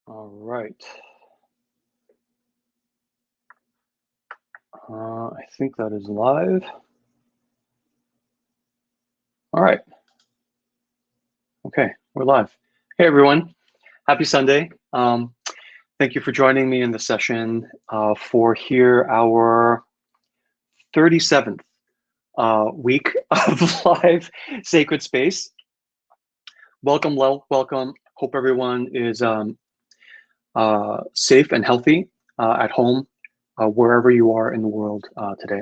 All right. I think that is live. All right. Okay, we're live. Hey, everyone. Happy Sunday. Thank you for joining me in the session for our 37th week of live sacred space. Welcome. Hope everyone is safe and healthy at home, wherever you are in the world today.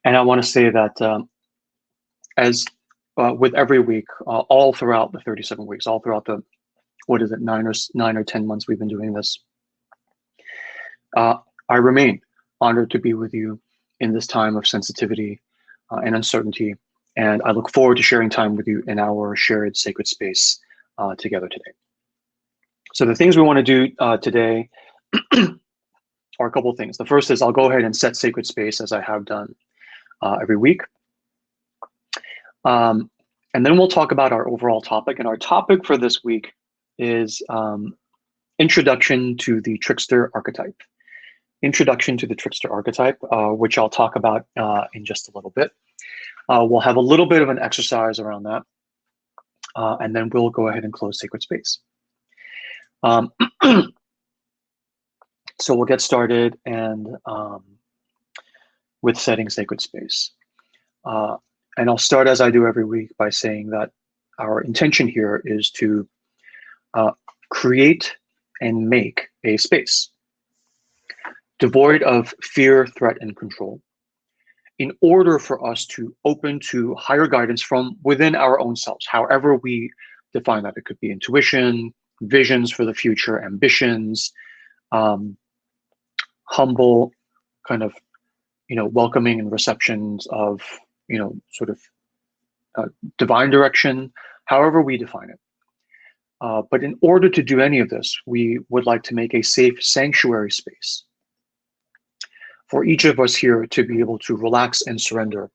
And I want to say that as with every week, all throughout the 37 weeks, all throughout the, 9 or 10 months we've been doing this, I remain honored to be with you in this time of sensitivity and uncertainty. And I look forward to sharing time with you in our shared sacred space together today. So the things we want to do today are a couple of things. The first is I'll go ahead and set sacred space as I have done every week. And then we'll talk about our overall topic. And our topic for this week is Introduction to the Trickster Archetype. Introduction to the Trickster Archetype, which I'll talk about in just a little bit. We'll have a little bit of an exercise around that. And then we'll go ahead and close sacred space. So we'll get started and with setting sacred space. And I'll start as I do every week by saying that our intention here is to create and make a space devoid of fear, threat, and control in order for us to open to higher guidance from within our own selves, however we define that. It could be intuition, visions for the future, ambitions, humble kind of, welcoming and receptions of, sort of divine direction, however we define it. But in order to do any of this, we would like to make a safe sanctuary space for each of us here to be able to relax and surrender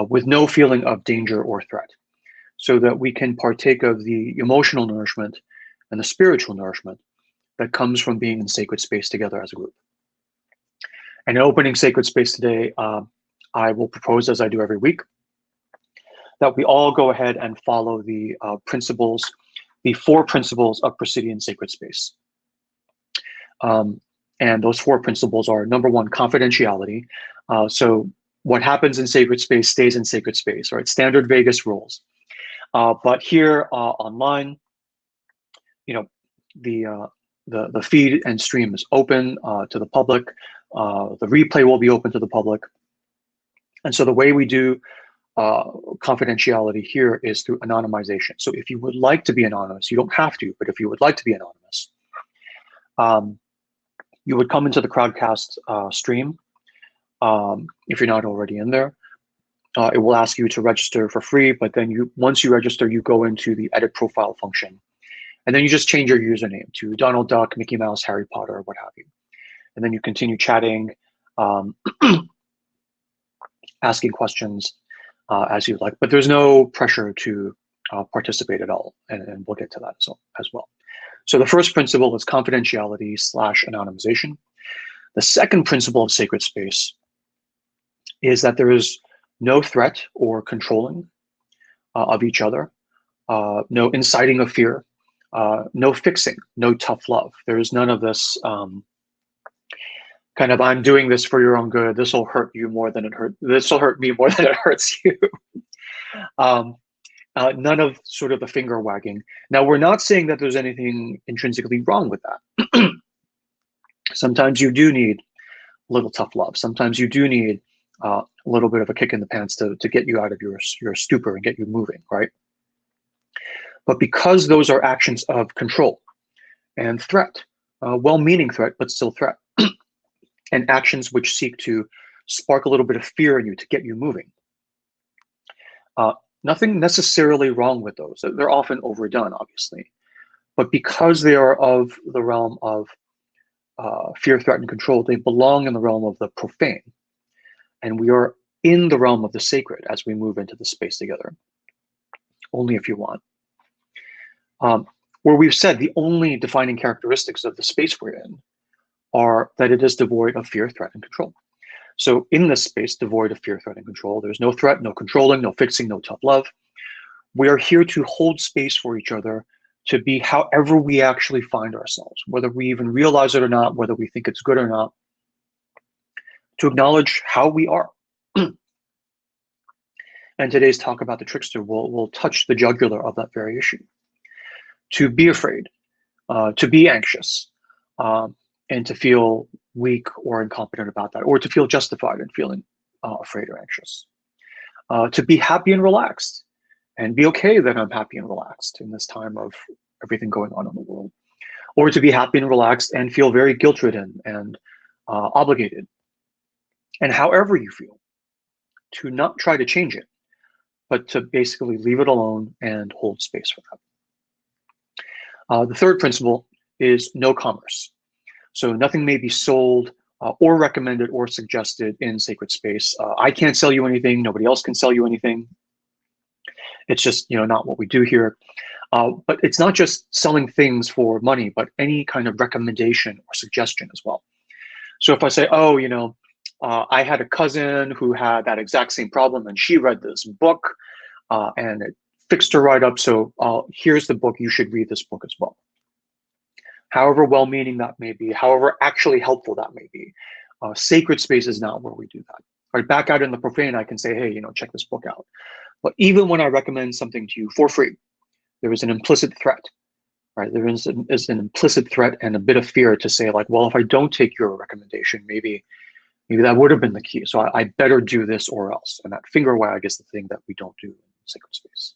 with no feeling of danger or threat, so that we can partake of the emotional nourishment and the spiritual nourishment that comes from being in sacred space together as a group. And in opening sacred space today, I will propose, as I do every week, that we all go ahead and follow the principles, the 4 principles of Presidian sacred space. And those 4 principles are, number 1, confidentiality. So what happens in sacred space stays in sacred space, right? Standard Vegas rules. But here online, the feed and stream is open to the public. The replay will be open to the public. And so the way we do confidentiality here is through anonymization. So if you would like to be anonymous, you don't have to, but if you would like to be anonymous, you would come into the Crowdcast stream. If you're not already in there, it will ask you to register for free, but then once you register, you go into the edit profile function. And then you just change your username to Donald Duck, Mickey Mouse, Harry Potter, what have you. And then you continue chatting, asking questions as you like. But there's no pressure to participate at all. And we'll get to that as well. So the first principle is confidentiality / anonymization. The second principle of sacred space is that there is no threat or controlling of each other, no inciting of fear, no fixing, no tough love. There is none of this kind of, I'm doing this for your own good. This will hurt you more than it hurts. This will hurt me more than it hurts you. None of sort of the finger wagging. Now, we're not saying that there's anything intrinsically wrong with that. Sometimes you do need a little tough love. Sometimes you do need a little bit of a kick in the pants to get you out of your stupor and get you moving, right? But because those are actions of control and threat, well-meaning threat, but still threat, and actions which seek to spark a little bit of fear in you to get you moving, nothing necessarily wrong with those. They're often overdone, obviously. But because they are of the realm of fear, threat, and control, they belong in the realm of the profane. And we are in the realm of the sacred as we move into the space together, only if you want. where we've said the only defining characteristics of the space we're in are that it is devoid of fear, threat, and control. So in this space, devoid of fear, threat, and control, there's no threat, no controlling, no fixing, no tough love. We are here to hold space for each other, to be however we actually find ourselves, whether we even realize it or not, whether we think it's good or not, to acknowledge how we are. And today's talk about the trickster will touch the jugular of that very issue. To be afraid, to be anxious, and to feel weak or incompetent about that, or to feel justified in feeling afraid or anxious. To be happy and relaxed, and be okay that I'm happy and relaxed in this time of everything going on in the world. Or to be happy and relaxed and feel very guilt-ridden and obligated. And however you feel, to not try to change it, but to basically leave it alone and hold space for that. The third principle is no commerce. So nothing may be sold or recommended or suggested in sacred space. I can't sell you anything. Nobody else can sell you anything. It's just, not what we do here. But it's not just selling things for money, but any kind of recommendation or suggestion as well. So if I say, I had a cousin who had that exact same problem and she read this book and it fixed her right up. So here's the book. You should read this book as well. However well-meaning that may be, however actually helpful that may be, sacred space is not where we do that. Right, back out in the profane, I can say, hey, check this book out. But even when I recommend something to you for free, there is an implicit threat, right? There is an implicit threat and a bit of fear to say, like, well, if I don't take your recommendation, maybe that would have been the key. So I better do this or else. And that finger wag is the thing that we don't do in sacred space.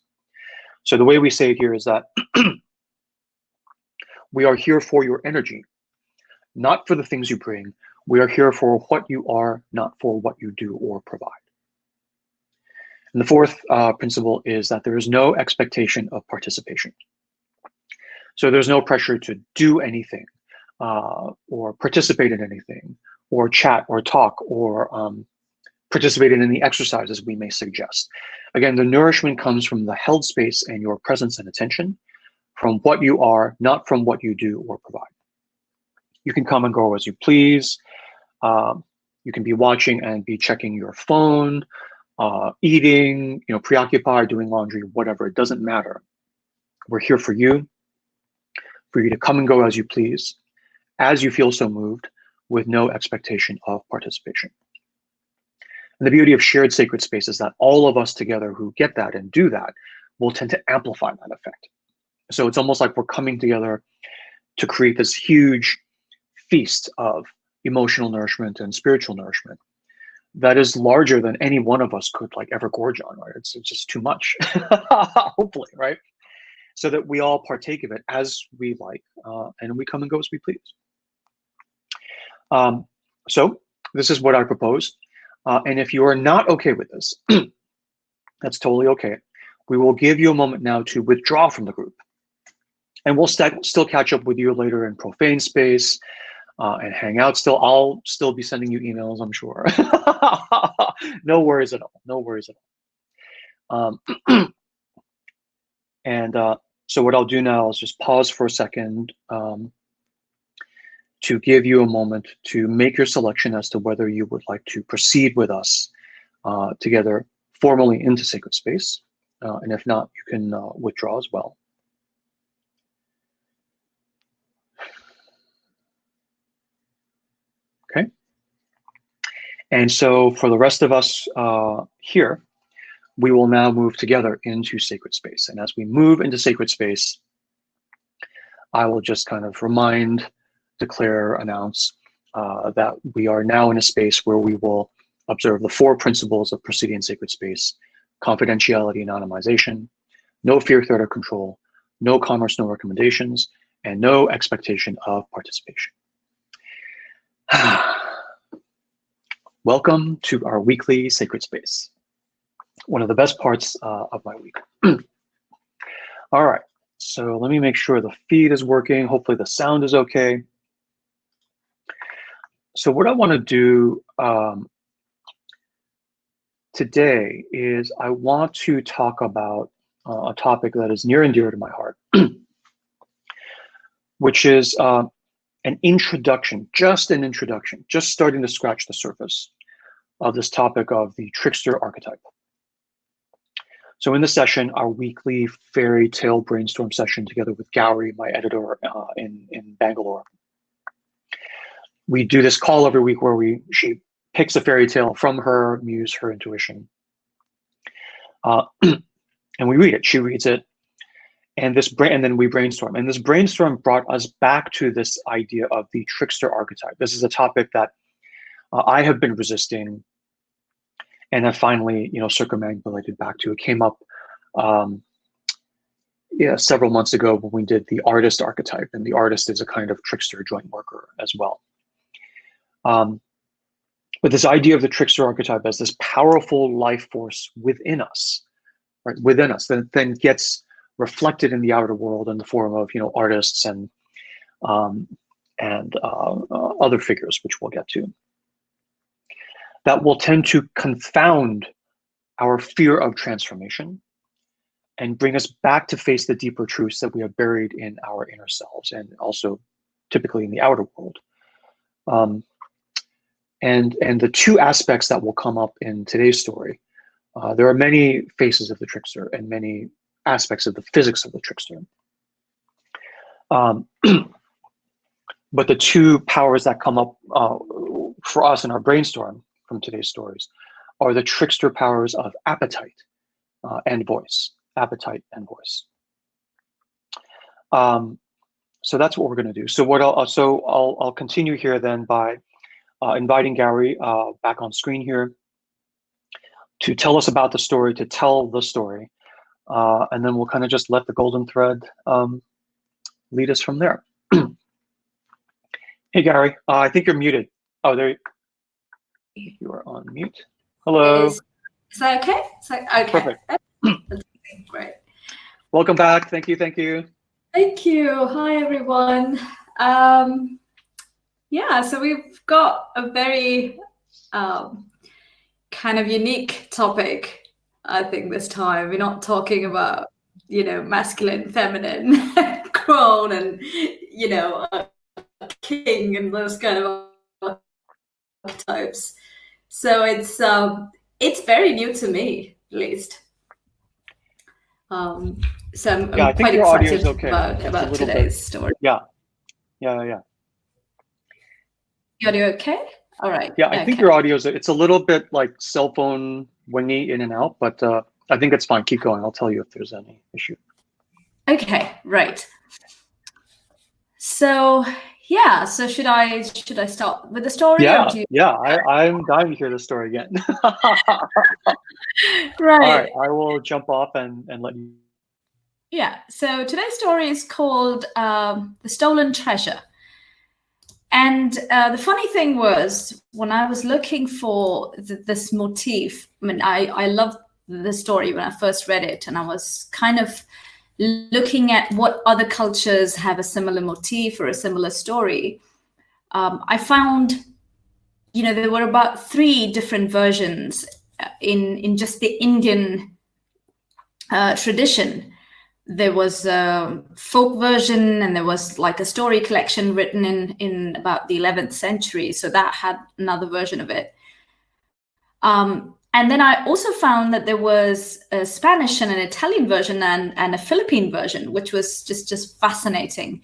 So the way we say it here is that we are here for your energy, not for the things you bring. We are here for what you are, not for what you do or provide. And the fourth principle is that there is no expectation of participation. So there's no pressure to do anything or participate in anything or chat or talk or participate in any exercises we may suggest. Again, the nourishment comes from the held space and your presence and attention, from what you are, not from what you do or provide. You can come and go as you please. You can be watching and be checking your phone, eating, preoccupied, doing laundry, whatever. It doesn't matter. We're here for you to come and go as you please, as you feel so moved, with no expectation of participation. And the beauty of shared sacred space is that all of us together who get that and do that will tend to amplify that effect. So it's almost like we're coming together to create this huge feast of emotional nourishment and spiritual nourishment that is larger than any one of us could ever gorge on, right? It's just too much, hopefully, right? So that we all partake of it as we like, and we come and go as we please. So this is what I propose. And if you are not okay with this, that's totally okay. We will give you a moment now to withdraw from the group. And we'll still catch up with you later in profane space and hang out still. I'll still be sending you emails, I'm sure. No worries at all. No worries at all. So what I'll do now is just pause for a second to give you a moment to make your selection as to whether you would like to proceed with us together formally into sacred space. And if not, you can withdraw as well. Okay. And so for the rest of us here, we will now move together into sacred space. And as we move into sacred space, I will just kind of remind, declare, announce that we are now in a space where we will observe the 4 principles of proceeding in sacred space: confidentiality and anonymization, no fear, threat, or control, no commerce, no recommendations, and no expectation of participation. Welcome to our weekly sacred space. One of the best parts of my week. All right, so let me make sure the feed is working. Hopefully the sound is okay. So what I want to do today is I want to talk about a topic that is near and dear to my heart. which is an introduction, just starting to scratch the surface of this topic of the trickster archetype. So in this session, our weekly fairy tale brainstorm session together with Gauri, my editor in Bangalore, we do this call every week where she picks a fairy tale from her muse, her intuition, and we read it. She reads it, and then we brainstorm. And this brainstorm brought us back to this idea of the trickster archetype. This is a topic that I have been resisting, and have finally, circumambulated back to. It came up, several months ago when we did the artist archetype, and the artist is a kind of trickster joint worker as well. But this idea of the trickster archetype as this powerful life force within us, right? Within us, that then gets reflected in the outer world in the form of, artists and other figures, which we'll get to, that will tend to confound our fear of transformation and bring us back to face the deeper truths that we have buried in our inner selves and also typically in the outer world. And the two aspects that will come up in today's story, there are many faces of the trickster and many aspects of the physics of the trickster. But the two powers that come up for us in our brainstorm from today's stories are the trickster powers of appetite and voice. Appetite and voice. So that's what we're going to do. So I'll continue here then by inviting Gauri back on screen here to tell us about the story, to tell the story, and then we'll kind of just let the golden thread lead us from there. Hey, Gauri, I think you're muted. Oh, there you are on mute. Hello. Is that okay? Okay. Perfect. Great. Welcome back. Thank you. Thank you. Hi, everyone. So we've got a very kind of unique topic, I think, this time. We're not talking about, masculine, feminine, crone, and, king and those kind of archetypes. So it's very new to me, at least. So I'm quite excited about today's story. Yeah. Your audio okay? All right. Yeah, I think your audio it's a little bit like cell phone wingy in and out, but I think it's fine. Keep going. I'll tell you if there's any issue. Okay, right. So so should I start with the story? I'm dying to hear the story again. Right. All right, I will jump off and let you. Yeah, so today's story is called The Stolen Treasure. And the funny thing was, when I was looking for this motif, I loved the story when I first read it, and I was kind of looking at what other cultures have a similar motif or a similar story. I found, there were about 3 different versions in just the Indian tradition. There was a folk version, and there was like a story collection written in about the 11th century. So that had another version of it. And then I also found that there was a Spanish and an Italian version and a Philippine version, which was just fascinating,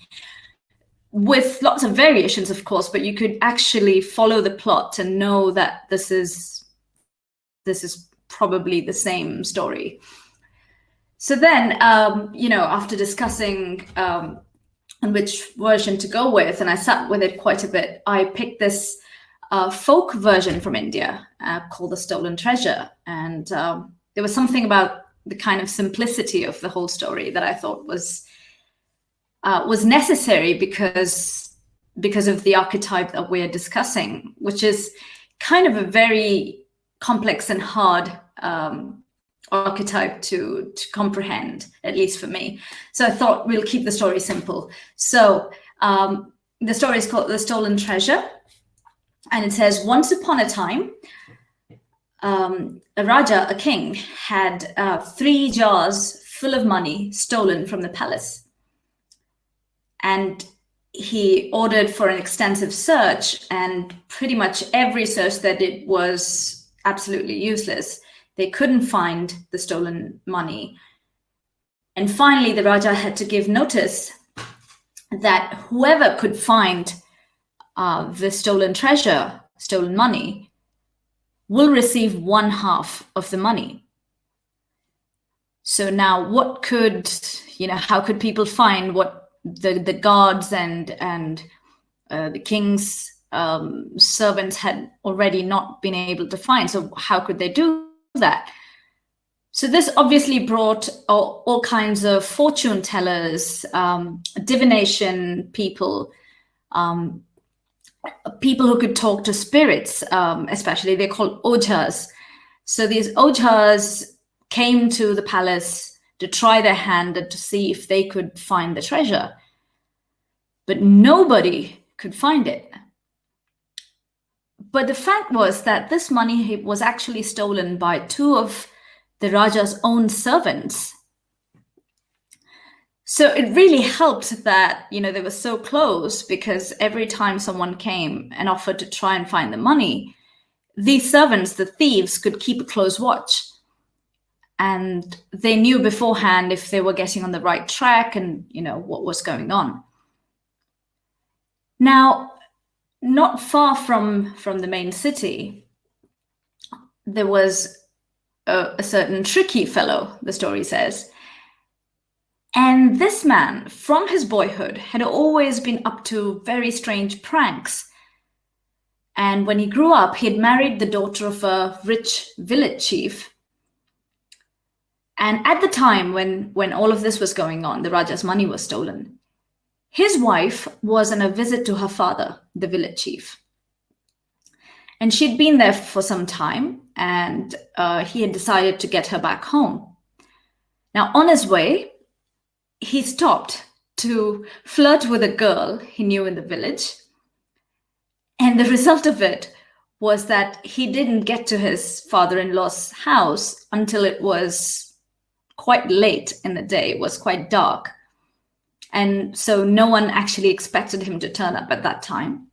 with lots of variations, of course, but you could actually follow the plot and know that this is probably the same story. So then, after discussing on which version to go with, and I sat with it quite a bit, I picked this folk version from India called The Stolen Treasure. And there was something about the kind of simplicity of the whole story that I thought was necessary because of the archetype that we're discussing, which is kind of a very complex and hard archetype to comprehend, at least for me. So I thought we'll keep the story simple. So the story is called The Stolen Treasure. And it says, once upon a time, a Raja, a king, had 3 jars full of money stolen from the palace. And he ordered for an extensive search, and pretty much every search they did was absolutely useless. They couldn't find the stolen money. And finally, the Raja had to give notice that whoever could find the stolen treasure, stolen money, will receive 1/2 of the money. So now what could, how could people find what the guards and the king's servants had already not been able to find? So how could they do that? So this obviously brought all kinds of fortune tellers, divination people, people who could talk to spirits, especially they're called ojas. So these ojas came to the palace to try their hand and to see if they could find the treasure. But nobody could find it. But the fact was that this money was actually stolen by 2 of the Raja's own servants. So it really helped that, they were so close, because every time someone came and offered to try and find the money, these servants, the thieves, could keep a close watch. And they knew beforehand if they were getting on the right track and, what was going on. Now, not far from the main city, there was a certain tricky fellow, the story says. And this man, from his boyhood, had always been up to very strange pranks. And when he grew up, he had married the daughter of a rich village chief. And at the time when all of this was going on, the Raja's money was stolen, his wife was on a visit to her father, the village chief. And she'd been there for some time, and he had decided to get her back home. Now, on his way, he stopped to flirt with a girl he knew in the village. And the result of it was that he didn't get to his father-in-law's house until it was quite late in the day. It was quite dark. And so no one actually expected him to turn up at that time.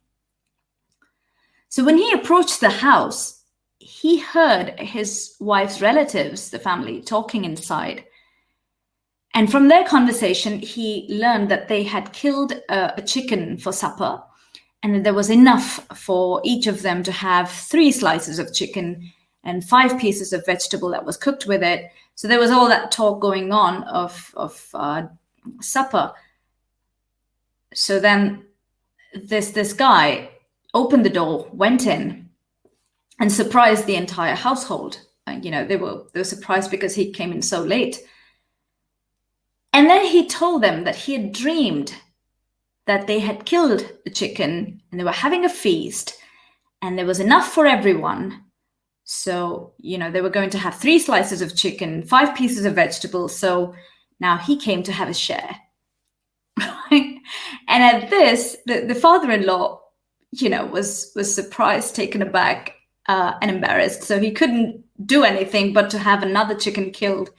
So when he approached the house, he heard his wife's relatives, the family, talking inside. And from their conversation, he learned that they had killed a chicken for supper, and that there was enough for each of them to have 3 slices of chicken and 5 pieces of vegetable that was cooked with it. So there was all that talk going on of supper. So then this guy opened the door, went in, and surprised the entire household. They were surprised because he came in so late. And then he told them that he had dreamed that they had killed the chicken and they were having a feast and there was enough for everyone. So, they were going to have 3 slices of chicken, 5 pieces of vegetables. So now he came to have a share. And at this, the father-in-law, was surprised, taken aback, and embarrassed. So he couldn't do anything but to have another chicken killed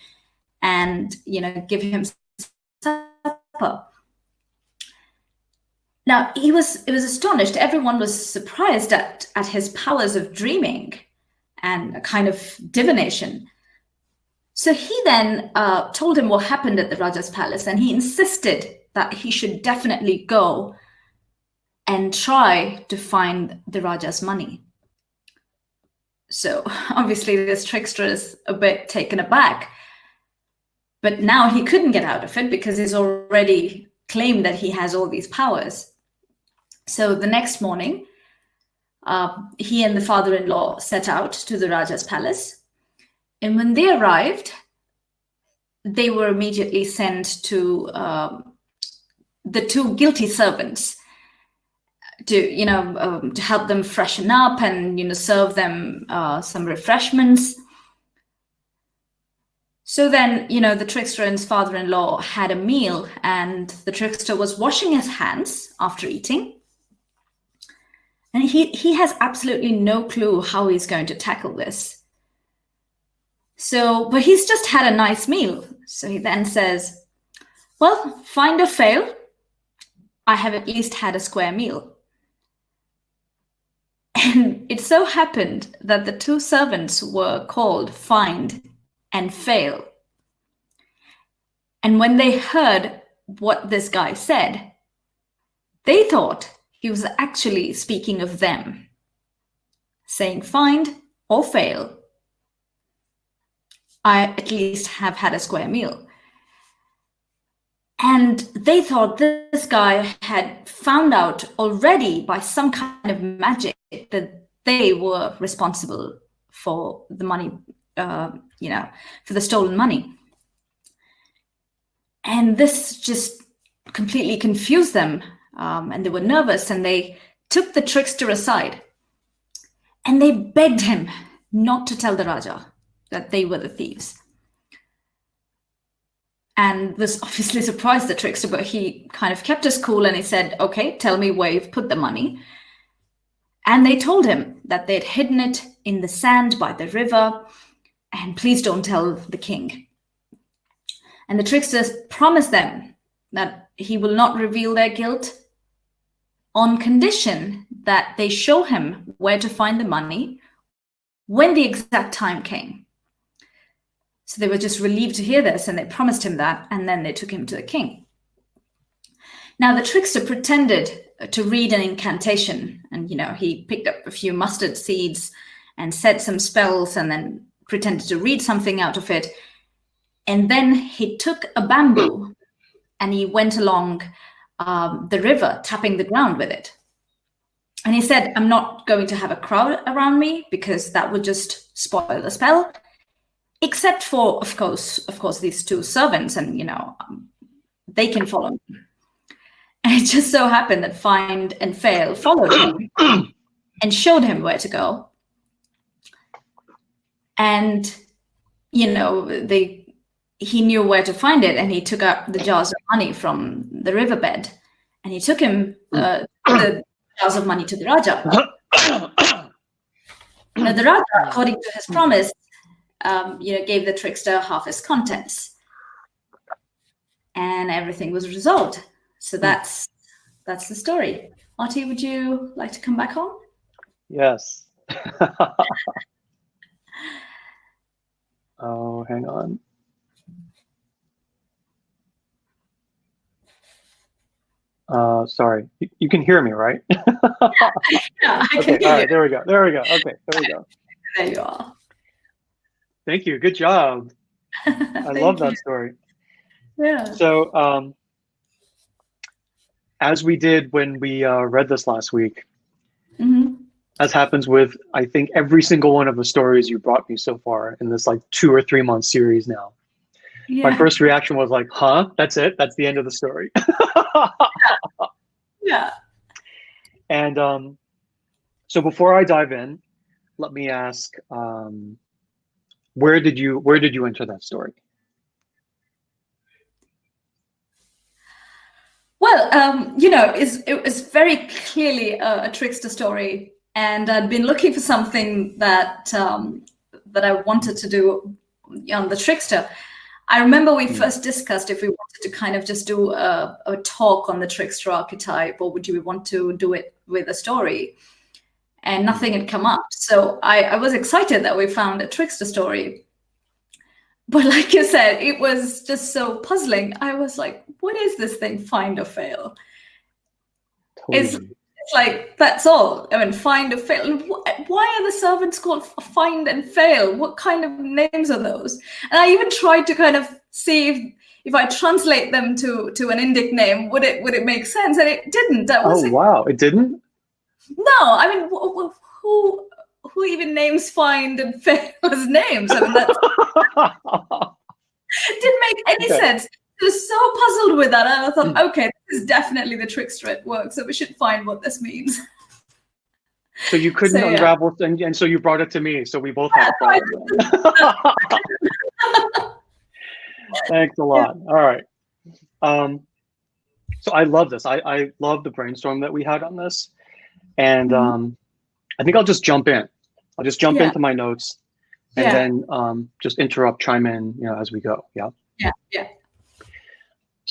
and, give him supper. Now, it was astonished. Everyone was surprised at his powers of dreaming and a kind of divination. So he then told him what happened at the Raja's palace, and he insisted that he should definitely go and try to find the Raja's money. So obviously this trickster is a bit taken aback, but now he couldn't get out of it because he's already claimed that he has all these powers. So the next morning, he and the father-in-law set out to the Raja's palace. And when they arrived, they were immediately sent to the 2 guilty servants to help them freshen up and serve them some refreshments. So then the trickster and his father-in-law had a meal, and the trickster was washing his hands after eating, and he has absolutely no clue how he's going to tackle this. But he's just had a nice meal. So he then says, well, find or fail, I have at least had a square meal. And it so happened that the two servants were called Find and Fail. And when they heard what this guy said, they thought he was actually speaking of them, saying, find or fail, I at least have had a square meal. And they thought this guy had found out already by some kind of magic that they were responsible for the money, for the stolen money. And this just completely confused them. And they were nervous, and they took the trickster aside and they begged him not to tell the Raja that they were the thieves. And this obviously surprised the trickster, but he kind of kept his cool and he said, okay, tell me where you've put the money. And they told him that they'd hidden it in the sand by the river, and please don't tell the king. And the trickster promised them that he will not reveal their guilt on condition that they show him where to find the money when the exact time came. So they were just relieved to hear this, and they promised him that, and then they took him to the king. Now the trickster pretended to read an incantation, and he picked up a few mustard seeds and said some spells, and then pretended to read something out of it. And then he took a bamboo and he went along the river, tapping the ground with it. And he said, I'm not going to have a crowd around me because that would just spoil the spell, except for, of course, these two servants, and, they can follow me. And it just so happened that Find and Fail followed him and showed him where to go. And, he knew where to find it, and he took out the jars of money from the riverbed, and he took him the jars of money to the Raja. Now, the Raja, according to his promise, gave the trickster half his contents, and everything was resolved. So that's the story. Artie, would you like to come back on? Yes. Oh, hang on. Sorry, you can hear me, right? Yeah, I okay, can hear all right, you. there we go. Okay, there we go. There you are. Thank you. Good job. I love that story. Yeah. So, as we did when we read this last week, as happens with, I think, every single one of the stories you brought me so far in this 2 or 3 month series now. Yeah. My first reaction was like, huh? That's it? That's the end of the story? Yeah. And so before I dive in, let me ask, where did you enter that story? Well, it was very clearly a trickster story, and I'd been looking for something that I wanted to do on the trickster. I remember we first discussed if we wanted to kind of just do a talk on the trickster archetype, or would you want to do it with a story? And nothing had come up. So I was excited that we found a trickster story. But like you said, it was just so puzzling. I was like, what is this thing, find or fail? Totally. It's like, that's all. I mean, find or fail. Why are the servants called Find and Fail? What kind of names are those? And I even tried to kind of see if I translate them to an Indic name, would it make sense? And it didn't. Wow, it didn't? No, I mean, who even names Find and Fail as names? I mean, that's it didn't make any sense. I was so puzzled with that. And I thought, okay, this is definitely the trickster at work, so we should find what this means. So you couldn't unravel, and so you brought it to me, so we both had a problem. Thanks a lot. Yeah. All right. So I love this. I love the brainstorm that we had on this. And I think I'll just jump in. I'll just jump into my notes and then just interrupt, chime in, as we go. Yeah. Yeah.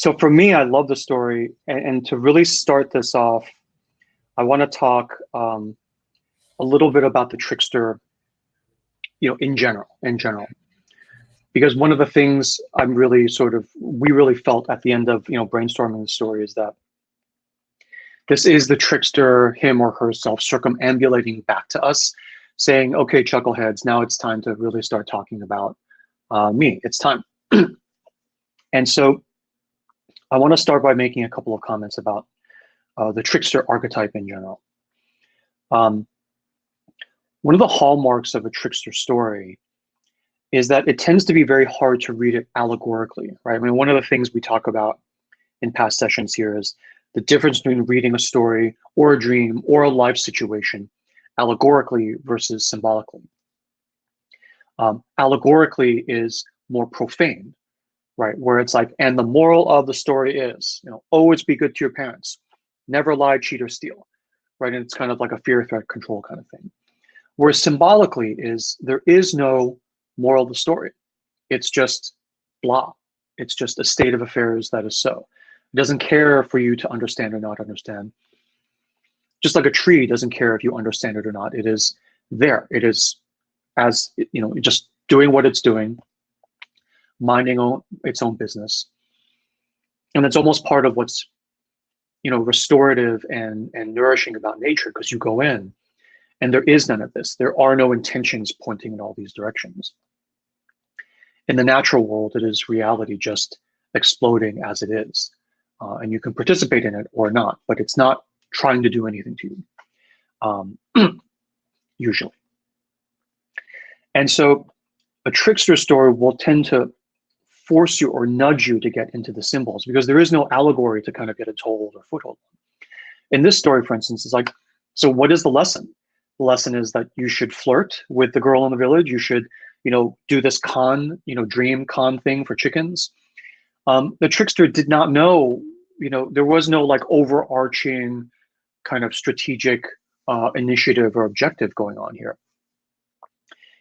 So for me, I love the story, and to really start this off, I want to talk a little bit about the trickster, in general, because one of the things we really felt at the end of brainstorming the story is that this is the trickster, him or herself, circumambulating back to us, saying, "Okay, chuckleheads, now it's time to really start talking about me. It's time." And so I want to start by making a couple of comments about the trickster archetype in general. One of the hallmarks of a trickster story is that it tends to be very hard to read it allegorically, right? I mean, one of the things we talk about in past sessions here is the difference between reading a story or a dream or a life situation allegorically versus symbolically. Allegorically is more profane, right? Where it's like, and the moral of the story is, always be good to your parents, never lie, cheat, or steal, right? And it's kind of like a fear, threat, control kind of thing. Whereas symbolically is, there is no moral of the story. It's just blah. It's just a state of affairs that is so. It doesn't care for you to understand or not understand. Just like a tree doesn't care if you understand it or not. It is there. It is just doing what it's doing, minding its own business. And it's almost part of what's, restorative and nourishing about nature, because you go in and there is none of this. There are no intentions pointing in all these directions. In the natural world, it is reality just exploding as it is. And you can participate in it or not, but it's not trying to do anything to you, usually. And so a trickster story will tend to force you or nudge you to get into the symbols, because there is no allegory to kind of get a toehold or foothold. In this story, for instance, it's like, so what is the lesson? The lesson is that you should flirt with the girl in the village. You should, do this dream con thing for chickens. The trickster did not know, there was no like overarching kind of strategic initiative or objective going on here.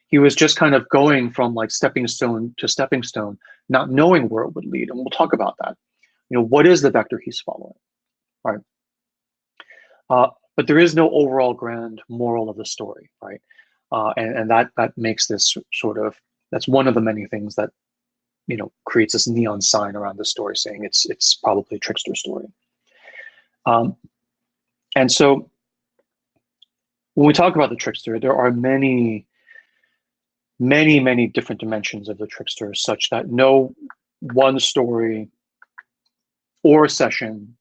He was just kind of going from like stepping stone to stepping stone, not knowing where it would lead. And we'll talk about that. What is the vector he's following, right? But there is no overall grand moral of the story, right? And that makes this that's one of the many things that, creates this neon sign around the story saying it's probably a trickster story. And so when we talk about the trickster, there are many different dimensions of the trickster, such that no one story or session,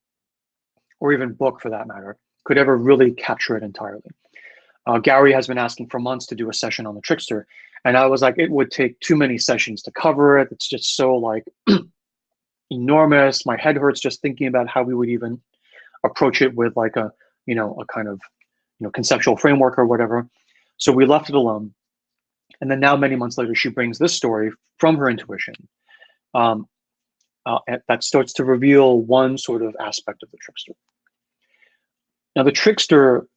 or even book for that matter, could ever really capture it entirely. Gary has been asking for months to do a session on the trickster, and I was like, it would take too many sessions to cover it. It's just so like enormous. My head hurts just thinking about how we would even approach it with like a kind of conceptual framework or whatever. So we left it alone. And then now, many months later, she brings this story from her intuition that starts to reveal one sort of aspect of the trickster. Now, the trickster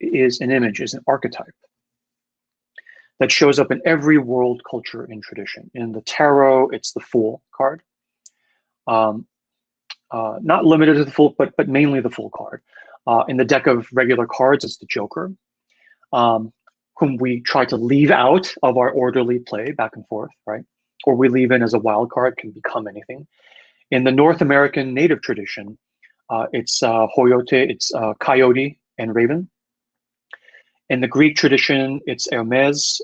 is an image, is an archetype that shows up in every world, culture, and tradition. In the tarot, it's the Fool card. Not limited to the Fool, but mainly the Fool card. In the deck of regular cards, it's the Joker, whom we try to leave out of our orderly play back and forth, right? Or we leave in as a wild card, can become anything. In the North American native tradition, it's Hoyote, it's Coyote and Raven. In the Greek tradition, it's Hermes,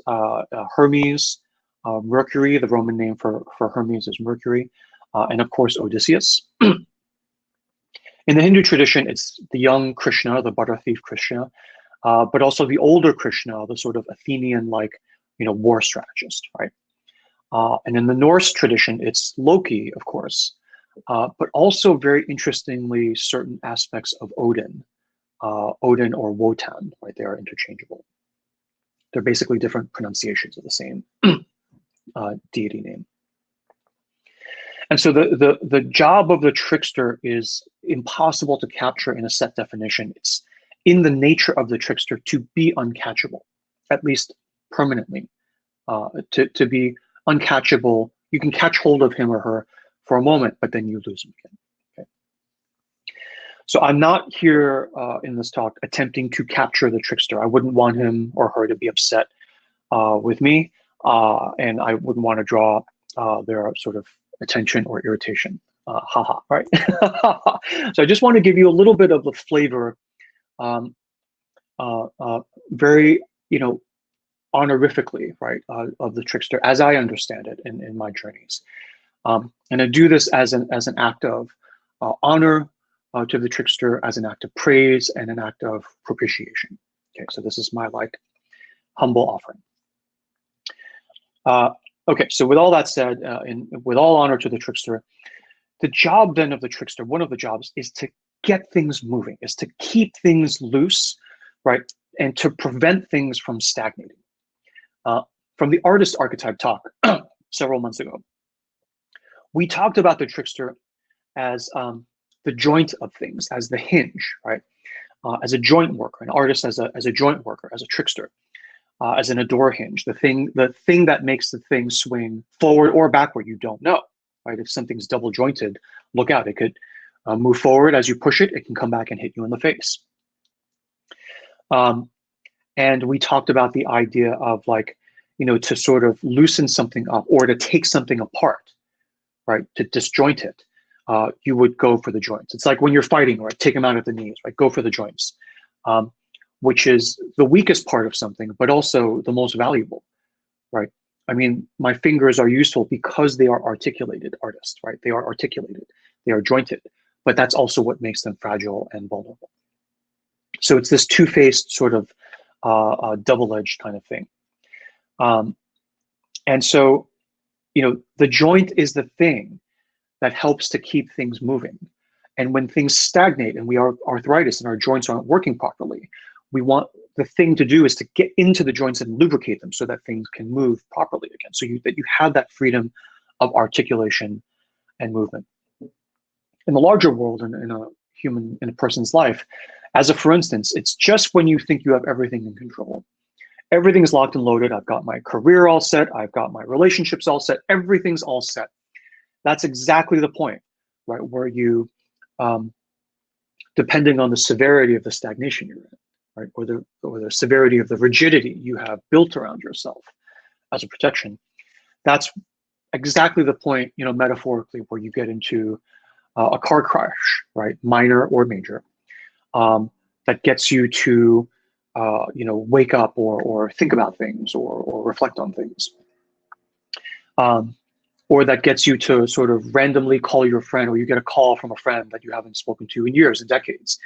Hermes, Mercury. The Roman name for Hermes is Mercury, and of course Odysseus. In the Hindu tradition, it's the young Krishna, the butter thief Krishna, but also the older Krishna, the sort of Athenian-like, war strategist, right? And in the Norse tradition, it's Loki, of course, but also very interestingly, certain aspects of Odin. Odin or Wotan, right? They are interchangeable. They're basically different pronunciations of the same deity name. And so the job of the trickster is impossible to capture in a set definition. It's in the nature of the trickster to be uncatchable, at least permanently. To be uncatchable, you can catch hold of him or her for a moment, but then you lose them again. Okay. So I'm not here in this talk attempting to capture the trickster. I wouldn't want him or her to be upset with me, and I wouldn't want to draw their sort of attention or irritation. Haha, right? So I just want to give you a little bit of the flavor, very, honorifically, right, of the trickster, as I understand it in my journeys. And I do this as an act of honor to the trickster, as an act of praise and an act of propitiation. Okay, so this is my humble offering. Okay, so with all that said, and with all honor to the trickster, the job then of the trickster, one of the jobs, is to get things moving, is to keep things loose, right, and to prevent things from stagnating. From the artist archetype talk several months ago, we talked about the trickster as the joint of things, as the hinge, right, as a joint worker, an artist as a joint worker, as a trickster. As in a door hinge, the thing that makes the thing swing forward or backward, you don't know, right? If something's double jointed, look out. It could move forward as you push it. It can come back and hit you in the face. And we talked about the idea of to sort of loosen something up or to take something apart, right? To disjoint it, you would go for the joints. It's like when you're fighting, right? Take them out at the knees, right? Go for the joints. Which is the weakest part of something, but also the most valuable, right? I mean, my fingers are useful because they are articulated artists, right? They are articulated, they are jointed, but that's also what makes them fragile and vulnerable. So it's this two-faced sort of double-edged kind of thing. And so, the joint is the thing that helps to keep things moving. And when things stagnate and we are arthritis and our joints aren't working properly, we want the thing to do is to get into the joints and lubricate them so that things can move properly again. So that you have that freedom of articulation and movement. In the larger world, in a person's life, for instance, it's just when you think you have everything in control. Everything's locked and loaded. I've got my career all set. I've got my relationships all set. Everything's all set. That's exactly the point, right? Where you, depending on the severity of the stagnation you're in, right, or the severity of the rigidity you have built around yourself as a protection, that's exactly the point, metaphorically, where you get into a car crash, right, minor or major, that gets you to, wake up or think about things or reflect on things, or that gets you to sort of randomly call your friend, or you get a call from a friend that you haven't spoken to in years and decades.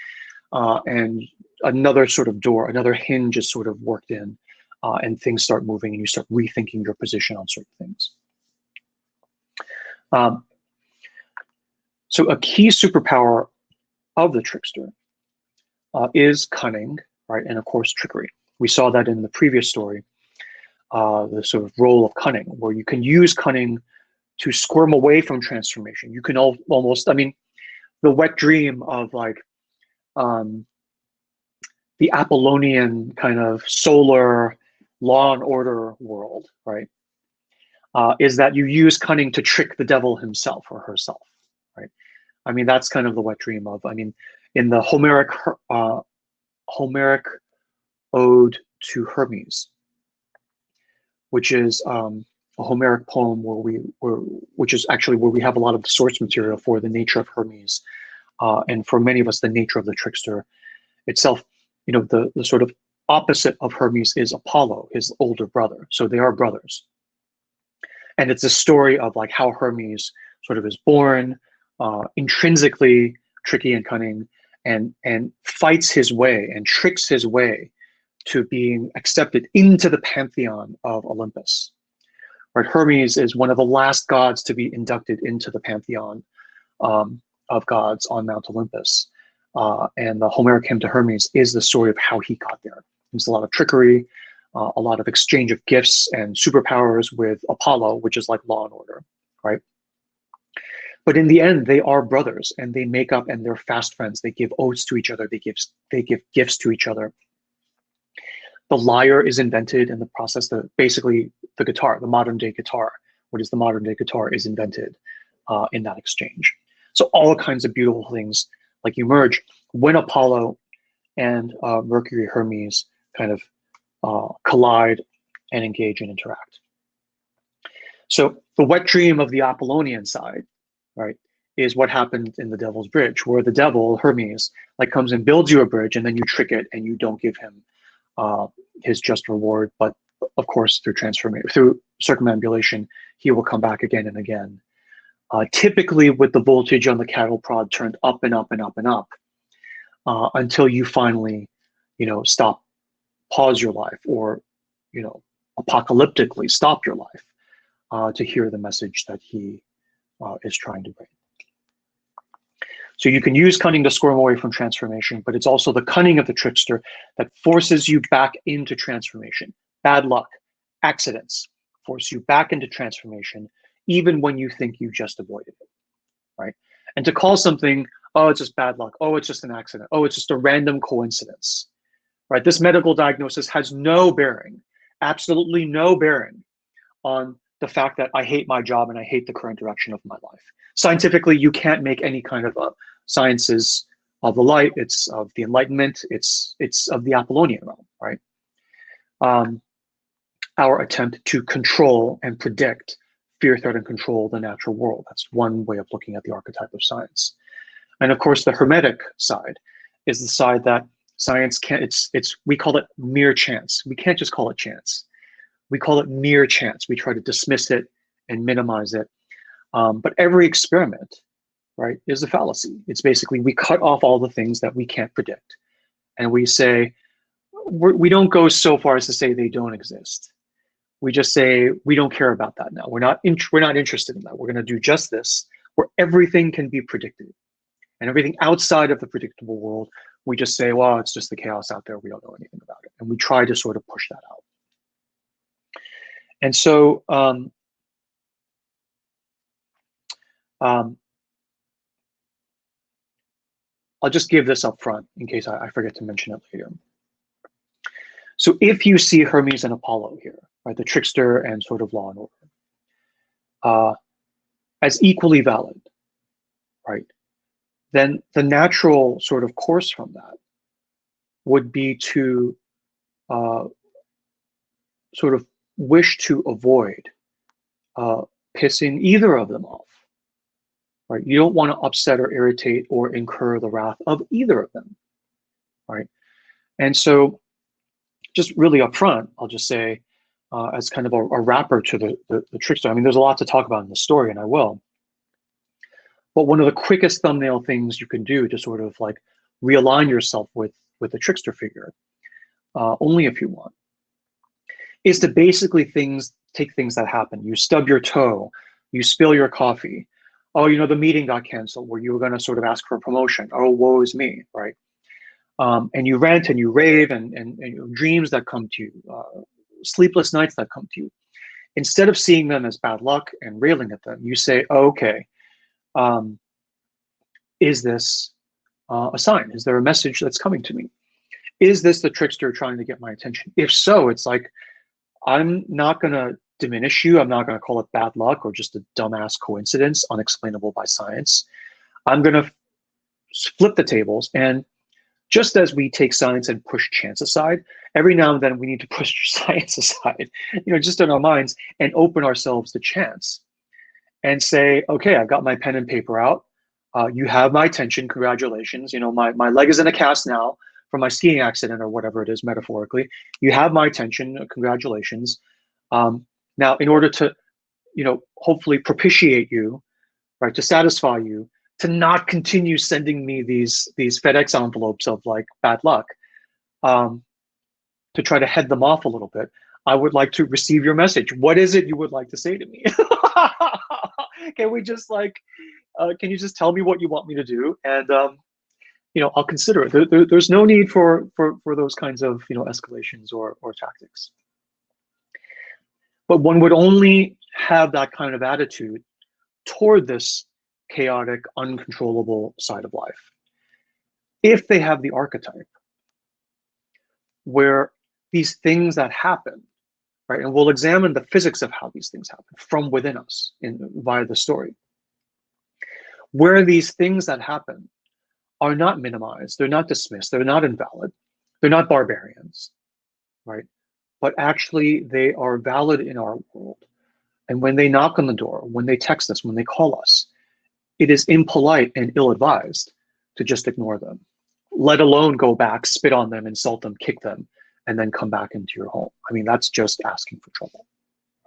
And another sort of door, another hinge is sort of worked in, and things start moving and you start rethinking your position on certain things. So a key superpower of the trickster is cunning, right? And of course, trickery. We saw that in the previous story, the sort of role of cunning, where you can use cunning to squirm away from transformation. You can almost, the wet dream of the Apollonian kind of solar law and order world, right? Is that you use cunning to trick the devil himself or herself, right? That's kind of the wet dream of, in the Homeric ode to Hermes, which is a Homeric poem which is actually where we have a lot of the source material for the nature of Hermes, and for many of us, the nature of the trickster itself. The sort of opposite of Hermes is Apollo, his older brother. So they are brothers. And it's a story of how Hermes sort of is born intrinsically tricky and cunning, and fights his way and tricks his way to being accepted into the pantheon of Olympus. Right? Hermes is one of the last gods to be inducted into the pantheon of gods on Mount Olympus. And the Homeric hymn to Hermes is the story of how he got there. There's a lot of trickery, a lot of exchange of gifts and superpowers with Apollo, which is like law and order, right? But in the end, they are brothers, and they make up, and they're fast friends. They give oaths to each other. They give gifts to each other. The lyre is invented in the process. Basically, the guitar, the modern day guitar, what is the modern day guitar, is invented in that exchange. So all kinds of beautiful things like emerge when Apollo and Mercury Hermes kind of collide and engage and interact. So the wet dream of the Apollonian side, right, is what happened in the Devil's Bridge, where the devil, Hermes, like comes and builds you a bridge, and then you trick it and you don't give him his just reward. But of course, through circumambulation, he will come back again and again. Typically with the voltage on the cattle prod turned up and up and up and up until you finally, pause your life, or, apocalyptically stop your life to hear the message that he is trying to bring. So you can use cunning to squirm away from transformation, but it's also the cunning of the trickster that forces you back into transformation. Bad luck, accidents force you back into transformation, even when you think you just avoided it, right? And to call something, oh, it's just bad luck, oh, it's just an accident, oh, it's just a random coincidence, right? This medical diagnosis has no bearing, absolutely no bearing on the fact that I hate my job and I hate the current direction of my life. Scientifically, you can't make any kind of sciences of the light. It's of the Enlightenment. It's of the Apollonian realm, right? Our attempt to control and predict fear, threat, and control the natural world. That's one way of looking at the archetype of science. And of course, the Hermetic side is the side that science can't. We call it mere chance. We can't just call it chance. We call it mere chance. We try to dismiss it and minimize it. But every experiment, right, is a fallacy. It's basically we cut off all the things that we can't predict. And we say, we don't go so far as to say they don't exist. We just say, we don't care about that now. We're not interested in that. We're going to do just this, where everything can be predicted. And everything outside of the predictable world, we just say, well, it's just the chaos out there. We don't know anything about it. And we try to sort of push that out. And so I'll just give this up front in case I forget to mention it later. So if you see Hermes and Apollo here, right, the trickster and sort of law and order, as equally valid, right, then the natural sort of course from that would be to sort of wish to avoid pissing either of them off, right? You don't want to upset or irritate or incur the wrath of either of them, right? And so just really upfront, I'll just say, as kind of a wrapper to the trickster, I mean, there's a lot to talk about in the story, and I will. But one of the quickest thumbnail things you can do to sort of like realign yourself with the trickster figure, only if you want, is to basically take things that happen. You stub your toe, you spill your coffee. Oh, the meeting got canceled where you were going to sort of ask for a promotion. Oh, woe is me, right? And you rant and you rave and dreams that come to you, sleepless nights that come to you. Instead of seeing them as bad luck and railing at them, you say, oh, okay, is this a sign? Is there a message that's coming to me? Is this the trickster trying to get my attention? If so, it's like, I'm not going to diminish you. I'm not going to call it bad luck or just a dumbass coincidence unexplainable by science. I'm going to flip the tables. And just as we take science and push chance aside, every now and then we need to push science aside, just in our minds, and open ourselves to chance and say, okay, I've got my pen and paper out. You have my attention. Congratulations. My leg is in a cast now from my skiing accident or whatever it is, metaphorically. You have my attention. Congratulations. Now, in order to, hopefully propitiate you, right, to satisfy you, to not continue sending me these FedEx envelopes of like bad luck, to try to head them off a little bit, I would like to receive your message. What is it you would like to say to me? Can we just can you just tell me what you want me to do? And, I'll consider it. There's no need for those kinds of, escalations or tactics. But one would only have that kind of attitude toward this chaotic, uncontrollable side of life if they have the archetype where these things that happen, right, and we'll examine the physics of how these things happen from within us via the story. where these things that happen are not minimized, they're not dismissed, they're not invalid, they're not barbarians, right? But actually they are valid in our world. And when they knock on the door, when they text us, when they call us, it is impolite and ill-advised to just ignore them, let alone go back, spit on them, insult them, kick them, and then come back into your home. I mean, that's just asking for trouble,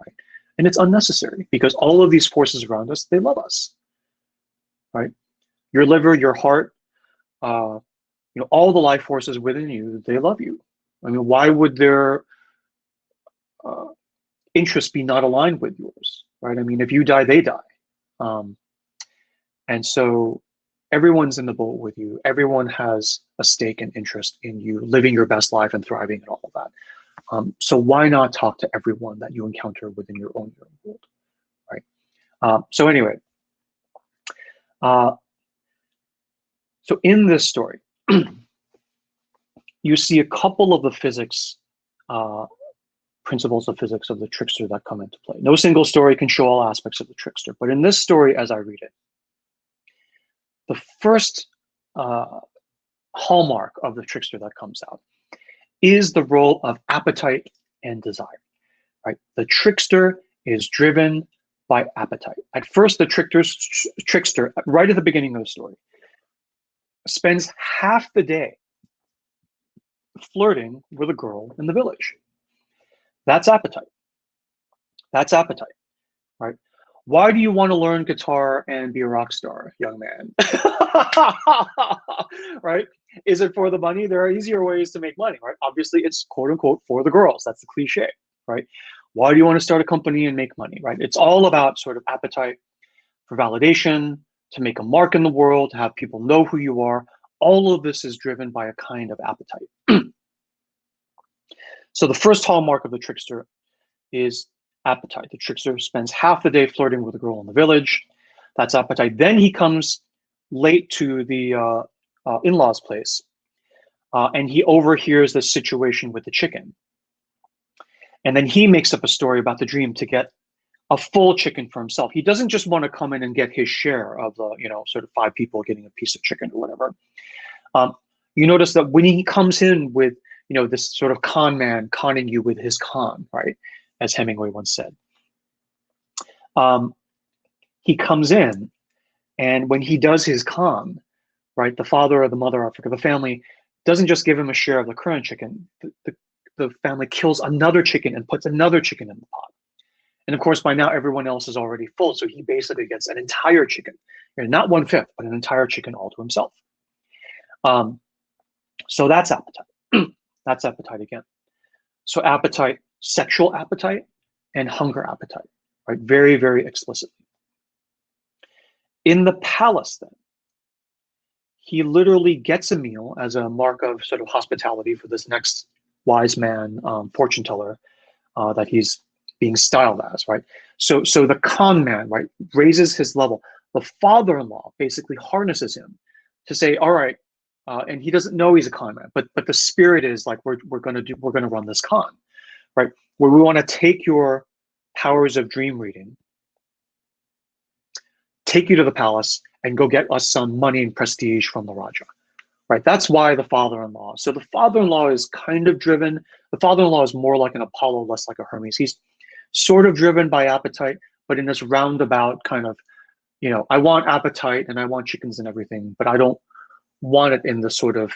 right? And it's unnecessary because all of these forces around us, they love us, right? Your liver, your heart, all the life forces within you, they love you. I mean, why would their interests be not aligned with yours, right? I mean, if you die, they die. And so everyone's in the boat with you. Everyone has a stake and interest in you living your best life and thriving and all of that. So why not talk to everyone that you encounter within your own world, right? So anyway, so in this story, you see a couple of the physics, principles of physics of the trickster that come into play. No single story can show all aspects of the trickster, but in this story, as I read it, the first hallmark of the trickster that comes out is the role of appetite and desire, right? The trickster is driven by appetite. At first, the trickster, right at the beginning of the story, spends half the day flirting with a girl in the village. That's appetite. That's appetite, right? Why do you want to learn guitar and be a rock star, young man? Right? Is it for the money? There are easier ways to make money, right? Obviously, it's quote unquote for the girls. That's the cliche, right? Why do you want to start a company and make money, right? It's all about sort of appetite for validation, to make a mark in the world, to have people know who you are. All of this is driven by a kind of appetite. So the first hallmark of the trickster is appetite. The trickster spends half the day flirting with a girl in the village. That's appetite. Then he comes late to the in-laws' place, and he overhears the situation with the chicken. And then he makes up a story about the dream to get a full chicken for himself. He doesn't just want to come in and get his share of the, sort of 5 people getting a piece of chicken or whatever. You notice that when he comes in with, this sort of con man conning you with his con, right? As Hemingway once said. He comes in, and when he does his con, right, the father or the mother, I forget, the family doesn't just give him a share of the current chicken. The family kills another chicken and puts another chicken in the pot. And of course, by now, everyone else is already full. So he basically gets an entire chicken, not 1/5, but an entire chicken all to himself. So that's appetite. That's appetite again. So appetite, sexual appetite and hunger appetite, right? Very, very explicitly. In the palace then, he literally gets a meal as a mark of sort of hospitality for this next wise man, fortune teller, that he's being styled as, right? So the con man, right, raises his level. The father-in-law basically harnesses him to say, all right, and he doesn't know he's a con man, but the spirit is like, we're gonna run this con, right? Where we want to take your powers of dream reading, take you to the palace, and go get us some money and prestige from the Raja, right? That's why the father-in-law. So the father-in-law is kind of driven. The father-in-law is more like an Apollo, less like a Hermes. He's sort of driven by appetite, but in this roundabout kind of, I want appetite and I want chickens and everything, but I don't want it in the sort of,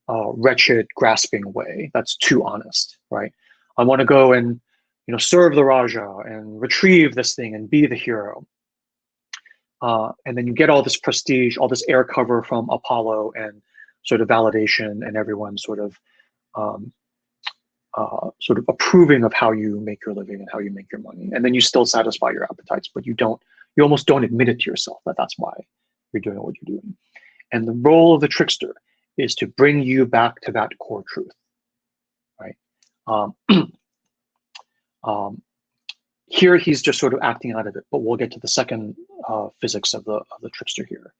wretched, grasping way. That's too honest, right? I want to go and, serve the Raja and retrieve this thing and be the hero. And then you get all this prestige, all this air cover from Apollo and sort of validation and everyone sort of approving of how you make your living and how you make your money. And then you still satisfy your appetites, but you almost don't admit it to yourself that that's why you're doing what you're doing. And the role of the trickster is to bring you back to that core truth, right? Here he's just sort of acting out of it, but we'll get to the second physics of the trickster here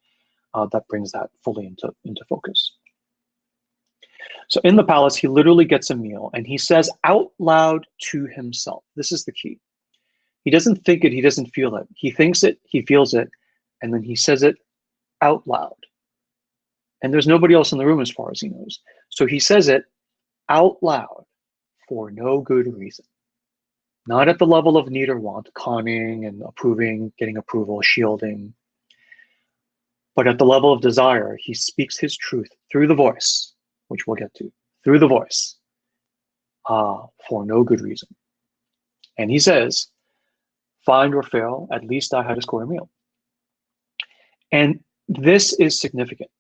that brings that fully into focus. So in the palace, he literally gets a meal and he says out loud to himself, this is the key. He doesn't think it, he doesn't feel it. He thinks it, he feels it, And then he says it out loud. And there's nobody else in the room as far as he knows. So he says it out loud for no good reason. Not at the level of need or want, conning and approving, getting approval, shielding. But at the level of desire, he speaks his truth through the voice, which we'll get to, through the voice, for no good reason. And he says, find or fail, at least I had a square meal. And this is significant.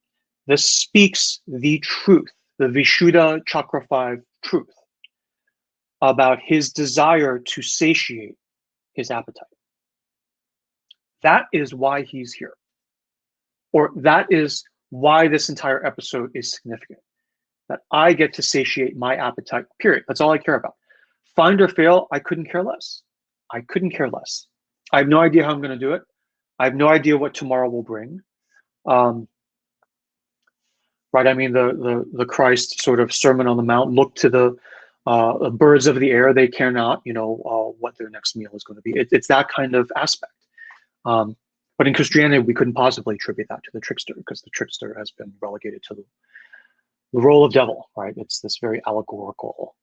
This speaks the truth, the Vishuddha Chakra 5 truth about his desire to satiate his appetite. That is why he's here. Or that is why this entire episode is significant. That I get to satiate my appetite, period. That's all I care about. Find or fail, I couldn't care less. I couldn't care less. I have no idea how I'm going to do it. I have no idea what tomorrow will bring. Right? I mean, the Christ sort of Sermon on the Mount, look to the birds of the air, they care not, what their next meal is going to be. It's that kind of aspect. But in Christianity, we couldn't possibly attribute that to the trickster, because the trickster has been relegated to the role of devil, right? It's this very allegorical.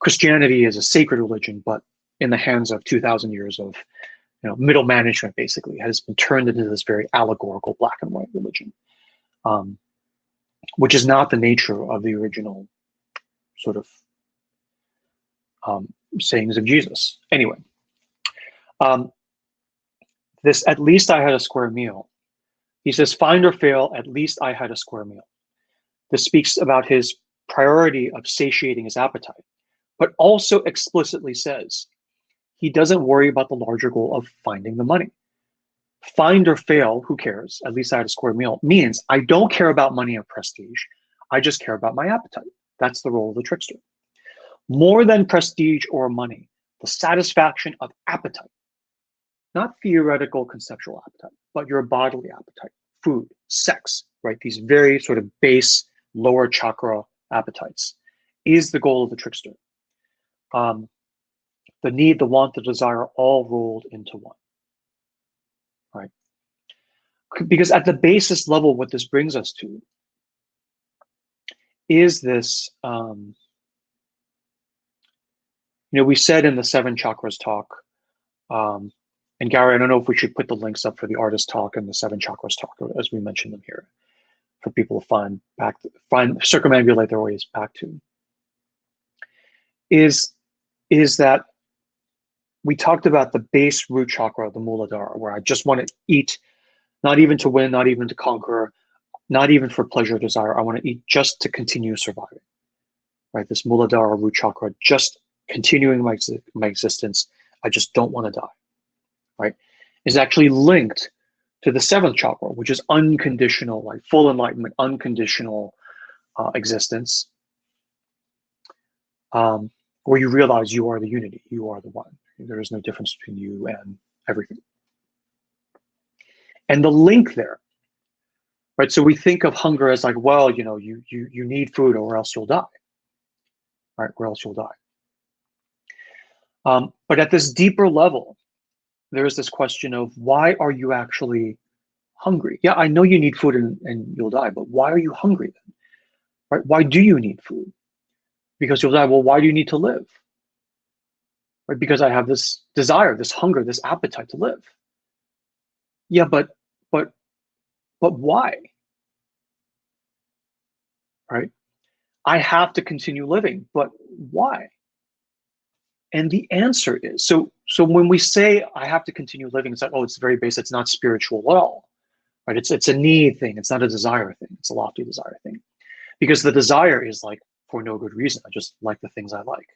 Christianity is a sacred religion, but in the hands of 2,000 years of middle management, basically, has been turned into this very allegorical black and white religion, which is not the nature of the original sort of sayings of Jesus. Anyway, this, at least I had a square meal. He says, find or fail, at least I had a square meal. This speaks about his priority of satiating his appetite, but also explicitly says he doesn't worry about the larger goal of finding the money. Find or fail, who cares? At least I had a square meal means I don't care about money or prestige. I just care about my appetite. That's the role of the trickster. More than prestige or money, the satisfaction of appetite. Not theoretical conceptual appetite, but your bodily appetite, food, sex, right? These very sort of base lower chakra appetites is the goal of the trickster. The need, the want, the desire, all rolled into one, right? Because at the basis level, what this brings us to is this, we said in the 7 chakras talk, and Gary, I don't know if we should put the links up for the artist talk and the 7 chakras talk, as we mentioned them here, for people to circumambulate their ways back to. Is that we talked about the base root chakra, the Muladhara, where I just want to eat, not even to win, not even to conquer, not even for pleasure or desire. I want to eat just to continue surviving, right? This Muladhara root chakra, just continuing my existence. I just don't want to die, right? Is actually linked to the 7th chakra, which is unconditional, like full enlightenment, unconditional existence, where you realize you are the unity, you are the one. There is no difference between you and everything. And the link there, right? So we think of hunger as like, well, you need food or else you'll die, right? Or else you'll die. But at this deeper level, there is this question of why are you actually hungry? Yeah, I know you need food and you'll die, but why are you hungry then? Right? Why do you need food? Because you'll die. Well, why do you need to live? Right? Because I have this desire, this hunger, this appetite to live. Yeah, but why? Right? I have to continue living, but why? And the answer is, so when we say I have to continue living, it's like, oh, it's very basic, it's not spiritual at all, right? It's a need thing, it's not a desire thing, it's a lofty desire thing. Because the desire is like, for no good reason, I just like the things I like.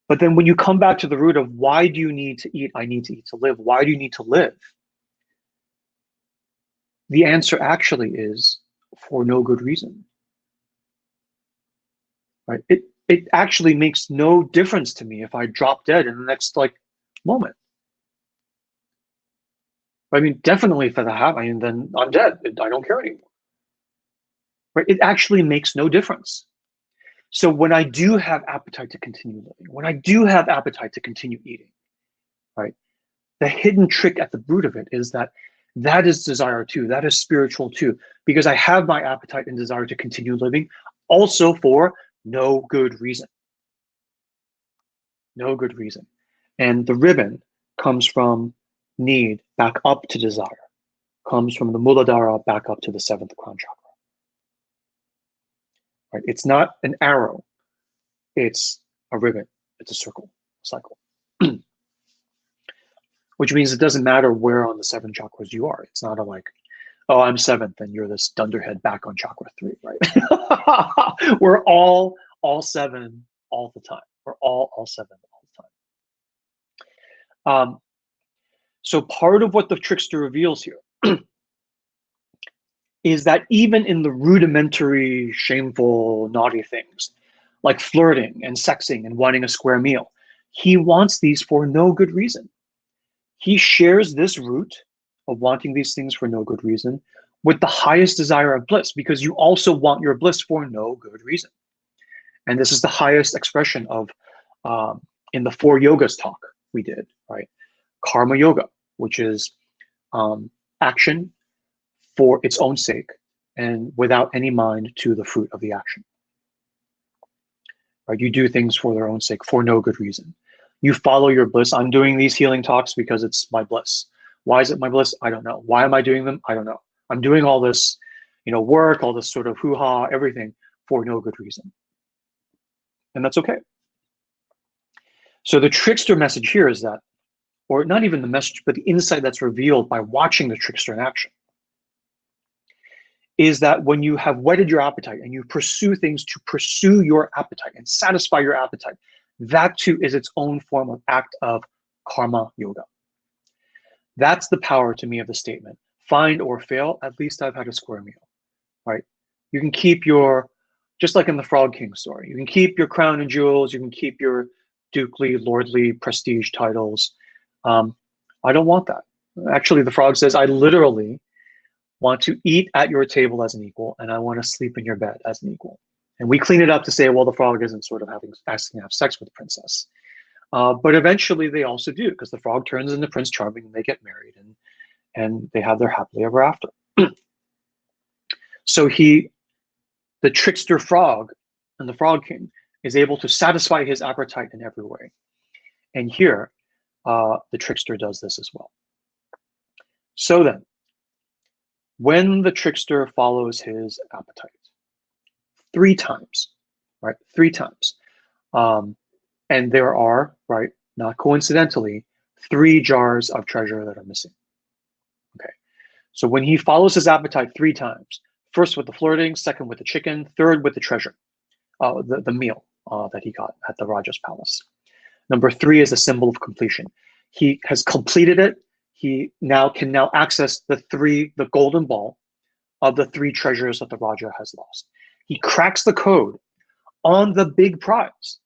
But then when you come back to the root of why do you need to eat? I need to eat to live. Why do you need to live? The answer actually is for no good reason, right? It actually makes no difference to me if I drop dead in the next moment. I mean, definitely if that happens, then I'm dead. I don't care anymore. Right? It actually makes no difference. So when I do have appetite to continue living, when I do have appetite to continue eating, right? the hidden trick at the root of it is that that is desire too. That is spiritual too, because I have my appetite and desire to continue living, also for no good reason. No good reason. And the ribbon comes from need back up to desire, comes from the Muladhara back up to the 7th crown chakra. Right? It's not an arrow, it's a ribbon, it's a circle, cycle. Which means it doesn't matter where on the 7 chakras you are. It's not a like, oh, I'm 7th and you're this dunderhead back on chakra 3, right? We're all 7 all the time. We're all 7 all the time. So part of what the trickster reveals here is that even in the rudimentary, shameful, naughty things, like flirting and sexing and wanting a square meal, he wants these for no good reason. He shares this root of wanting these things for no good reason with the highest desire of bliss, because you also want your bliss for no good reason. And this is the highest expression of, in the 4 yogas talk we did, right? Karma yoga, which is action for its own sake and without any mind to the fruit of the action. Right? You do things for their own sake for no good reason. You follow your bliss. I'm doing these healing talks because it's my bliss. Why is it my bliss? I don't know. Why am I doing them? I don't know. I'm doing all this, work, all this sort of hoo-ha, everything for no good reason. And that's okay. So the trickster message here is that, or not even the message, but the insight that's revealed by watching the trickster in action, is that when you have whetted your appetite and you pursue things to pursue your appetite and satisfy your appetite, that too is its own form of act of karma yoga. That's the power to me of the statement. Find or fail, at least I've had a square meal, right? You can keep your, just like in the Frog King story, you can keep your crown and jewels, you can keep your dukedly, lordly, prestige titles. I don't want that. Actually, the frog says, I literally want to eat at your table as an equal, and I want to sleep in your bed as an equal. And we clean it up to say, well, the frog isn't sort of asking to have sex with the princess. But eventually they also do, because the frog turns into Prince Charming and they get married and they have their happily ever after. So the trickster frog and the Frog King is able to satisfy his appetite in every way. And here, the trickster does this as well. So then, when the trickster follows his appetite 3 times, right? 3 times. And there are, right, not coincidentally, 3 jars of treasure that are missing. Okay. So when he follows his appetite 3 times, first with the flirting, second with the chicken, third with the treasure, the meal that he got at the Raja's palace. Number 3 is a symbol of completion. He has completed it. He can now access the golden ball of the 3 treasures that the Raja has lost. He cracks the code on the big prize,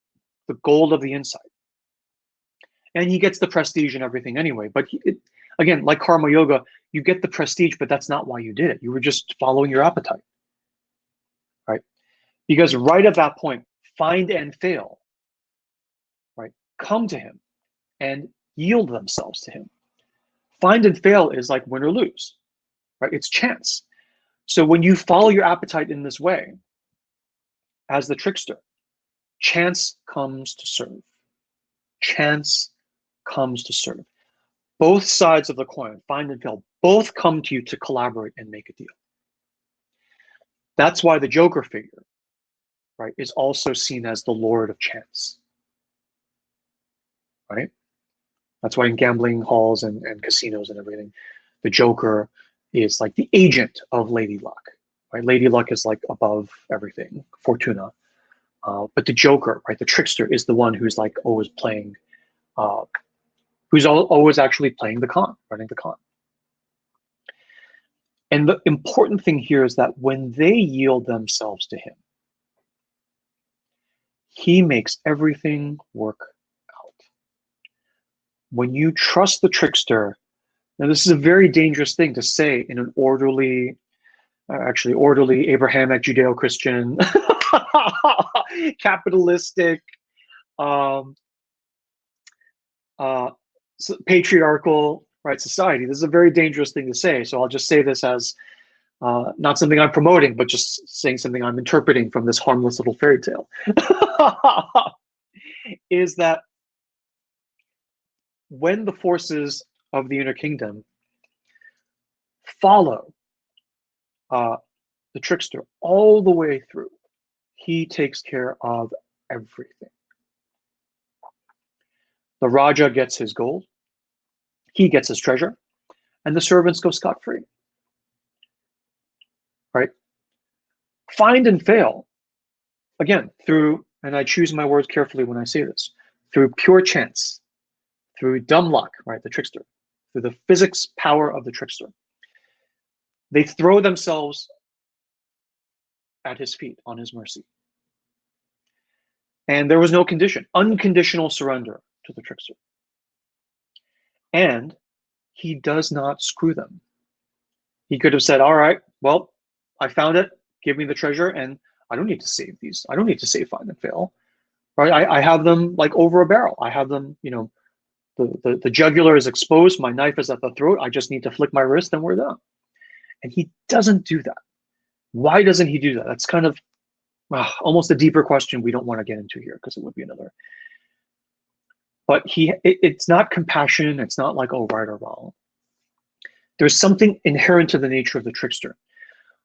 the gold of the insight. And he gets the prestige and everything anyway. But again, like karma yoga, you get the prestige, but that's not why you did it. You were just following your appetite, right? Because right at that point, find and fail, right, come to him and yield themselves to him. Find and fail is like win or lose, right? It's chance. So when you follow your appetite in this way, as the trickster, chance comes to serve. Chance comes to serve. Both sides of the coin, find and fail, both come to you to collaborate and make a deal. That's why the Joker figure, right, is also seen as the Lord of Chance, right? That's why in gambling halls and casinos and everything, the Joker is like the agent of Lady Luck, right? Lady Luck is like above everything, Fortuna. But the Joker, right, the trickster, is the one who's like always playing, who's always actually playing the con, running the con. And the important thing here is that when they yield themselves to him, he makes everything work out. When you trust the trickster, now this is a very dangerous thing to say in an orderly, Abrahamic, Judeo-Christian, capitalistic, patriarchal, right, society. This is a very dangerous thing to say. So I'll just say this as not something I'm promoting, but just saying something I'm interpreting from this harmless little fairy tale. Is that when the forces of the inner kingdom follow the trickster all the way through, he takes care of everything. The Raja gets his gold, he gets his treasure, and the servants go scot-free. Right? Find and fail, again, through, and I choose my words carefully when I say this, through pure chance, through dumb luck, right, the trickster, through the physics power of the trickster. They throw themselves at his feet on his mercy. And there was no condition, unconditional surrender to the trickster. And he does not screw them. He could have said, all right, well, I found it, give me the treasure, and I don't need to save these. I don't need to save find and fail. Right? I have them like over a barrel. I have them, you know, the jugular is exposed, my knife is at the throat, I just need to flick my wrist and we're done. And he doesn't do that. Why doesn't he do that? That's kind of almost a deeper question we don't want to get into here because it would be another. But it's not compassion. It's not like, oh, right or wrong. There's something inherent to the nature of the trickster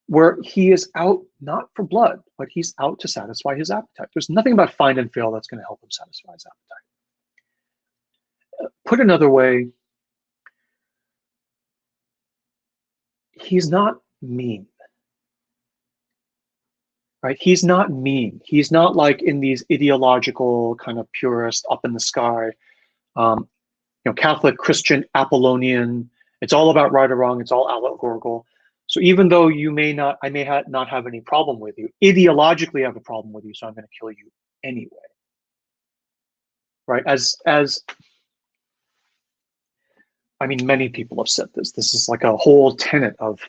where he is out not for blood, but he's out to satisfy his appetite. There's nothing about find and fail that's going to help him satisfy his appetite. Put another way, he's not mean. Right? He's not mean. He's not like in these ideological kind of purist up in the sky, you know, Catholic, Christian, Apollonian. It's all about right or wrong. It's all allegorical. So even though you may not, I may not have any problem with you, ideologically I have a problem with you, so I'm going to kill you anyway. Right? As I mean, many people have said this. This is like a whole tenet of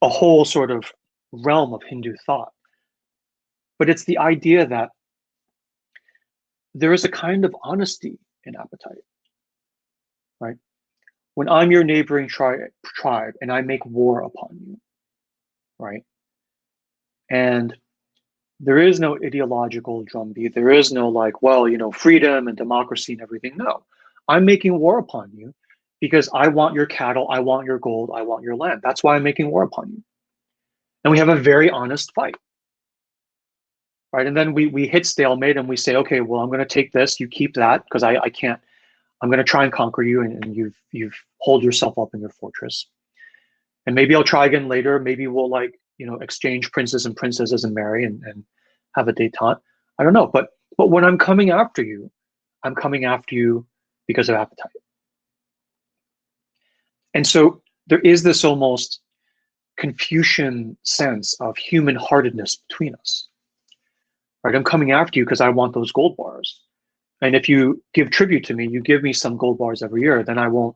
a whole sort of realm of Hindu thought. But it's the idea that there is a kind of honesty in appetite, right? When I'm your neighboring tribe and I make war upon you, right? And there is no ideological drumbeat. There is no like, well, you know, freedom and democracy and everything. No, I'm making war upon you because I want your cattle, I want your gold, I want your land. That's why I'm making war upon you. And we have a very honest fight, right? And then we hit stalemate and we say, okay, well, I'm going to take this, you keep that because I can't. I'm going to try and conquer you, and you've holed yourself up in your fortress. And maybe I'll try again later. Maybe we'll like, you know, exchange princes and princesses and marry and have a détente. I don't know, but when I'm coming after you, I'm coming after you because of appetite. And so there is this almost Confucian sense of human-heartedness between us. Right? I'm coming after you because I want those gold bars. And if you give tribute to me, you give me some gold bars every year, then I won't,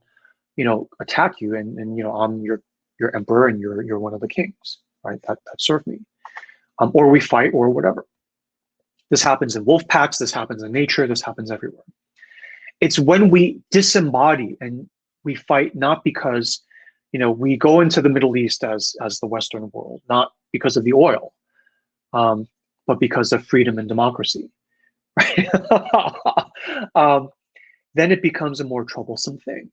you know, attack you. And you know, I'm your emperor and you're one of the kings, right? That serve me. Or we fight or whatever. This happens in wolf packs, this happens in nature, this happens everywhere. It's when we disembody and we fight not because, you know, we go into the Middle East as the Western world, not because of the oil, but because of freedom and democracy. Right? Then it becomes a more troublesome thing,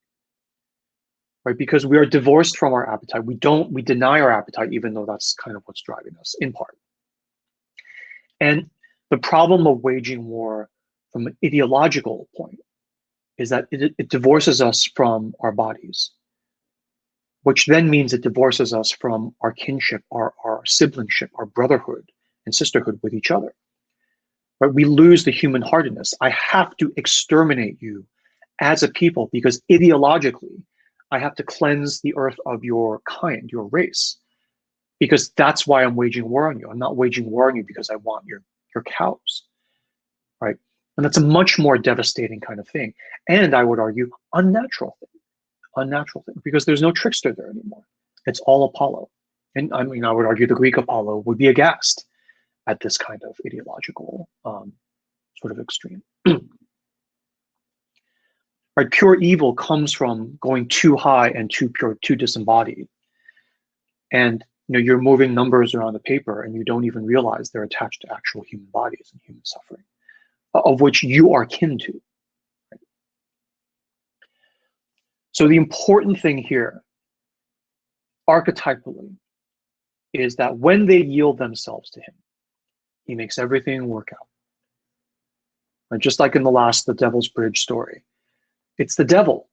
right? Because we are divorced from our appetite. We deny our appetite, even though that's kind of what's driving us in part. And the problem of waging war from an ideological point is that it divorces us from our bodies, which then means it divorces us from our kinship, our siblingship, our brotherhood and sisterhood with each other. Right? We lose the human-heartedness. I have to exterminate you as a people because ideologically, I have to cleanse the earth of your kind, your race, because that's why I'm waging war on you. I'm not waging war on you because I want your cows, right? And that's a much more devastating kind of thing. And I would argue, unnatural thing, because there's no trickster there anymore. It's all Apollo. And I mean, I would argue the Greek Apollo would be aghast at this kind of ideological sort of extreme. right? Pure evil comes from going too high and too pure, too disembodied. And you're moving numbers around the paper and you don't even realize they're attached to actual human bodies and human suffering, of which you are kin to. Right? So the important thing here, archetypally, is that when they yield themselves to him, he makes everything work out. And just like in the Devil's Bridge story, it's the devil,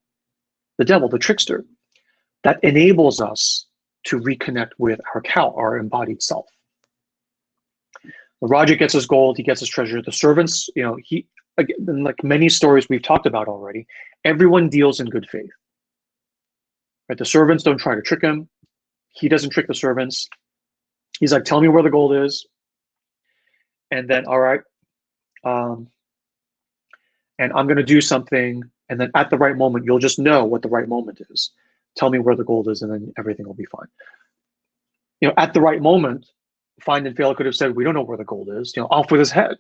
the trickster, that enables us to reconnect with our embodied self. The Raja gets his gold, he gets his treasure. The servants, again, like many stories we've talked about already, everyone deals in good faith. Right? The servants don't try to trick him. He doesn't trick the servants. He's like, tell me where the gold is. And then, all right, and I'm going to do something. And then at the right moment, you'll just know what the right moment is. Tell me where the gold is, and then everything will be fine. At the right moment, Find and Fail could have said, we don't know where the gold is, off with his head,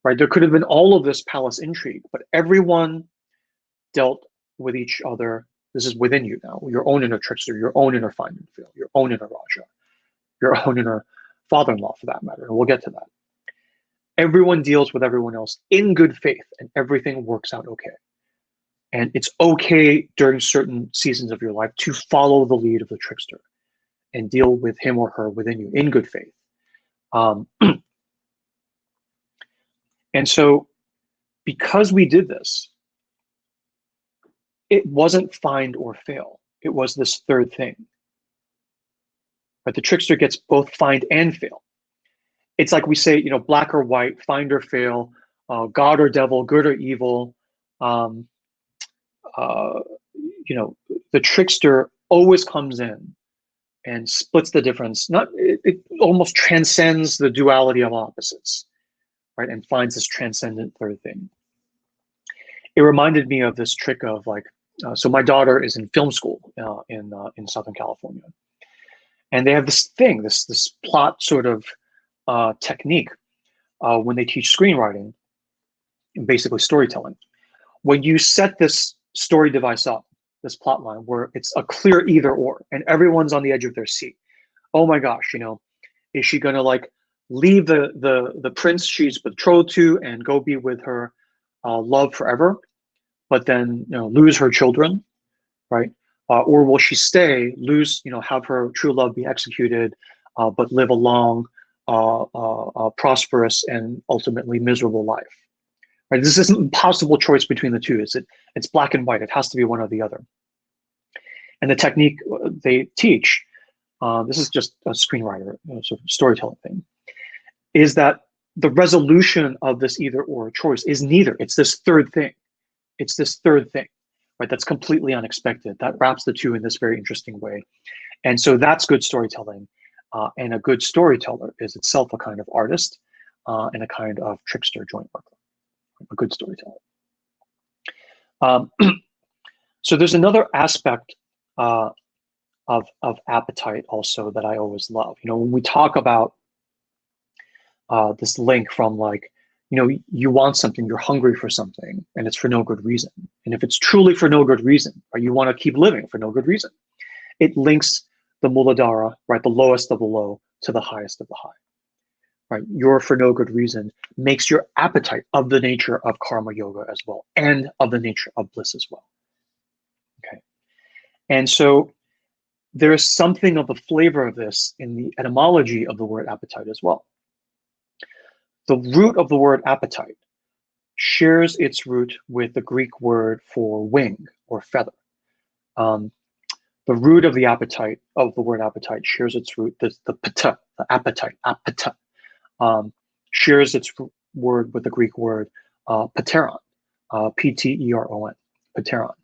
right? There could have been all of this palace intrigue, but everyone dealt with each other. This is within you now. Your own inner trickster, your own inner Find and Fail, your own inner Raja, your own inner father-in-law for that matter. And we'll get to that. Everyone deals with everyone else in good faith, and everything works out okay. And it's okay during certain seasons of your life to follow the lead of the trickster and deal with him or her within you in good faith. And so because we did this, it wasn't find or fail. It was this third thing. But the trickster gets both find and fail. It's like we say, black or white, find or fail, God or devil, good or evil. The trickster always comes in and splits the difference. It almost transcends the duality of opposites, right? And finds this transcendent third thing. It reminded me of this trick of so my daughter is in film school in Southern California, and they have this thing, this plot sort of technique when they teach screenwriting and basically storytelling. When you set this story device up, this plot line where it's a clear either or, and everyone's on the edge of their seat. Oh my gosh, is she gonna leave the prince she's betrothed to and go be with her love forever, but then lose her children, right? Or will she stay, have her true love be executed, but live a long, prosperous, and ultimately miserable life? Right? This isn't an impossible choice between the two. It's black and white. It has to be one or the other. And the technique they teach, this is just a screenwriter sort of storytelling thing, is that the resolution of this either or choice is neither. It's this third thing. It's this third thing, right? That's completely unexpected. That wraps the two in this very interesting way. And so that's good storytelling. And a good storyteller is itself a kind of artist and a kind of trickster joint worker. A good storyteller. So there's another aspect of appetite also that I always love. When we talk about this link from you want something, you're hungry for something, and it's for no good reason. And if it's truly for no good reason, or you want to keep living for no good reason, it links the Muladhara, right, the lowest of the low, to the highest of the high. Right, your for no good reason makes your appetite of the nature of karma yoga as well, and of the nature of bliss as well. Okay, and so there is something of the flavor of this in the etymology of the word appetite as well. The root of the word appetite shares its root with the Greek word for wing or feather. The root of the appetite of the word appetite shares its root, the pata, the appetite, appetite. Shares its word with the Greek word pteron, P-T-E-R-O-N, pteron,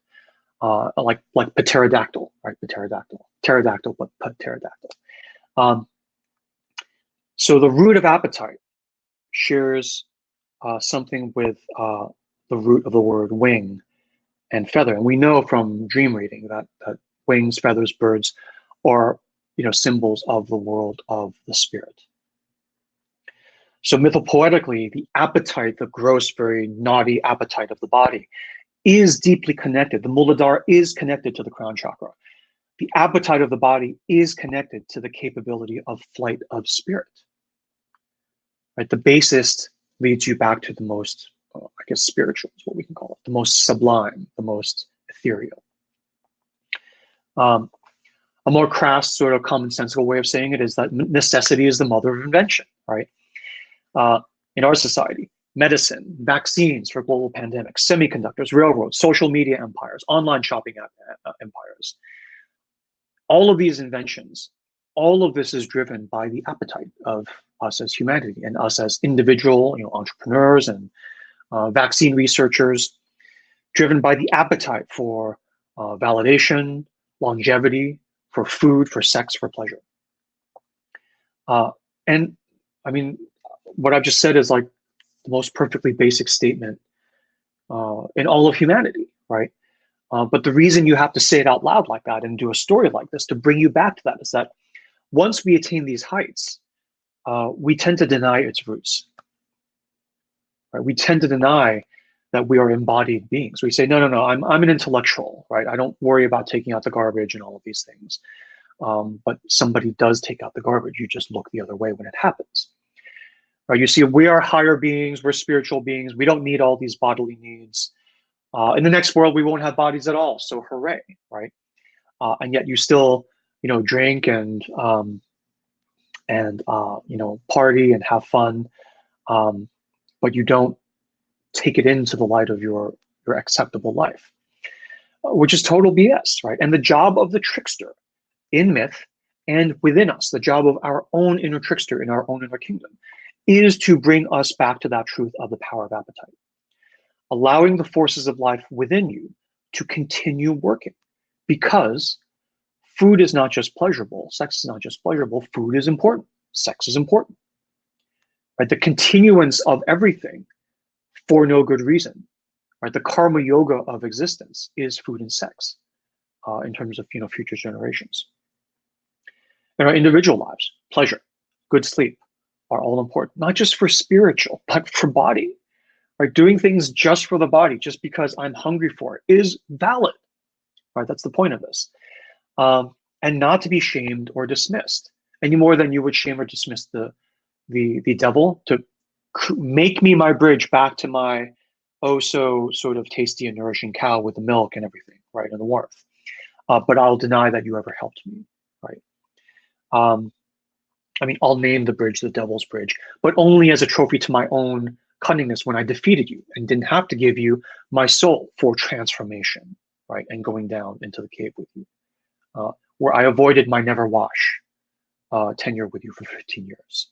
like pterodactyl, right? Pterodactyl, but pterodactyl. So the root of appetite shares something with the root of the word wing and feather, and we know from dream reading that wings, feathers, birds are symbols of the world of the spirit. So mythopoetically, the appetite, the gross, very naughty appetite of the body, is deeply connected. The Muladhara is connected to the crown chakra. The appetite of the body is connected to the capability of flight of spirit. Right? The basest leads you back to the most, I guess, spiritual is what we can call it, the most sublime, the most ethereal. A more crass, sort of commonsensical way of saying it is that necessity is the mother of invention, right? In our society, medicine, vaccines for global pandemics, semiconductors, railroads, social media empires, online shopping empires. All of these inventions, all of this is driven by the appetite of us as humanity and us as individual, entrepreneurs and vaccine researchers, driven by the appetite for validation, longevity, for food, for sex, for pleasure. And I mean, what I've just said is like the most perfectly basic statement in all of humanity, right? But the reason you have to say it out loud like that and do a story like this to bring you back to that is that once we attain these heights, we tend to deny its roots. Right? We tend to deny that we are embodied beings. We say, no, I'm an intellectual, right? I don't worry about taking out the garbage and all of these things. But somebody does take out the garbage. You just look the other way when it happens. Right? You see, we are higher beings. We're spiritual beings. We don't need all these bodily needs. In the next world, we won't have bodies at all. So hooray, right? And yet you still, drink and party and have fun, but you don't take it into the light of your acceptable life, which is total BS, right? And the job of the trickster in myth and within us, the job of our own inner trickster in our own inner kingdom, is to bring us back to that truth of the power of appetite, allowing the forces of life within you to continue working, because food is not just pleasurable, sex is not just pleasurable, food is important, sex is important. Right? The continuance of everything for no good reason, right? The karma yoga of existence is food and sex, in terms of future generations. In our individual lives, pleasure, good sleep are all important, not just for spiritual, but for body. Right? Doing things just for the body, just because I'm hungry for it, is valid. Right? That's the point of this. And not to be shamed or dismissed any more than you would shame or dismiss the devil to make me my bridge back to my oh so sort of tasty and nourishing cow with the milk and everything, right, and the warmth. But I'll deny that you ever helped me, right? I mean, I'll name the bridge the devil's bridge, but only as a trophy to my own cunningness when I defeated you and didn't have to give you my soul for transformation, right, and going down into the cave with you, where I avoided my never wash tenure with you for 15 years,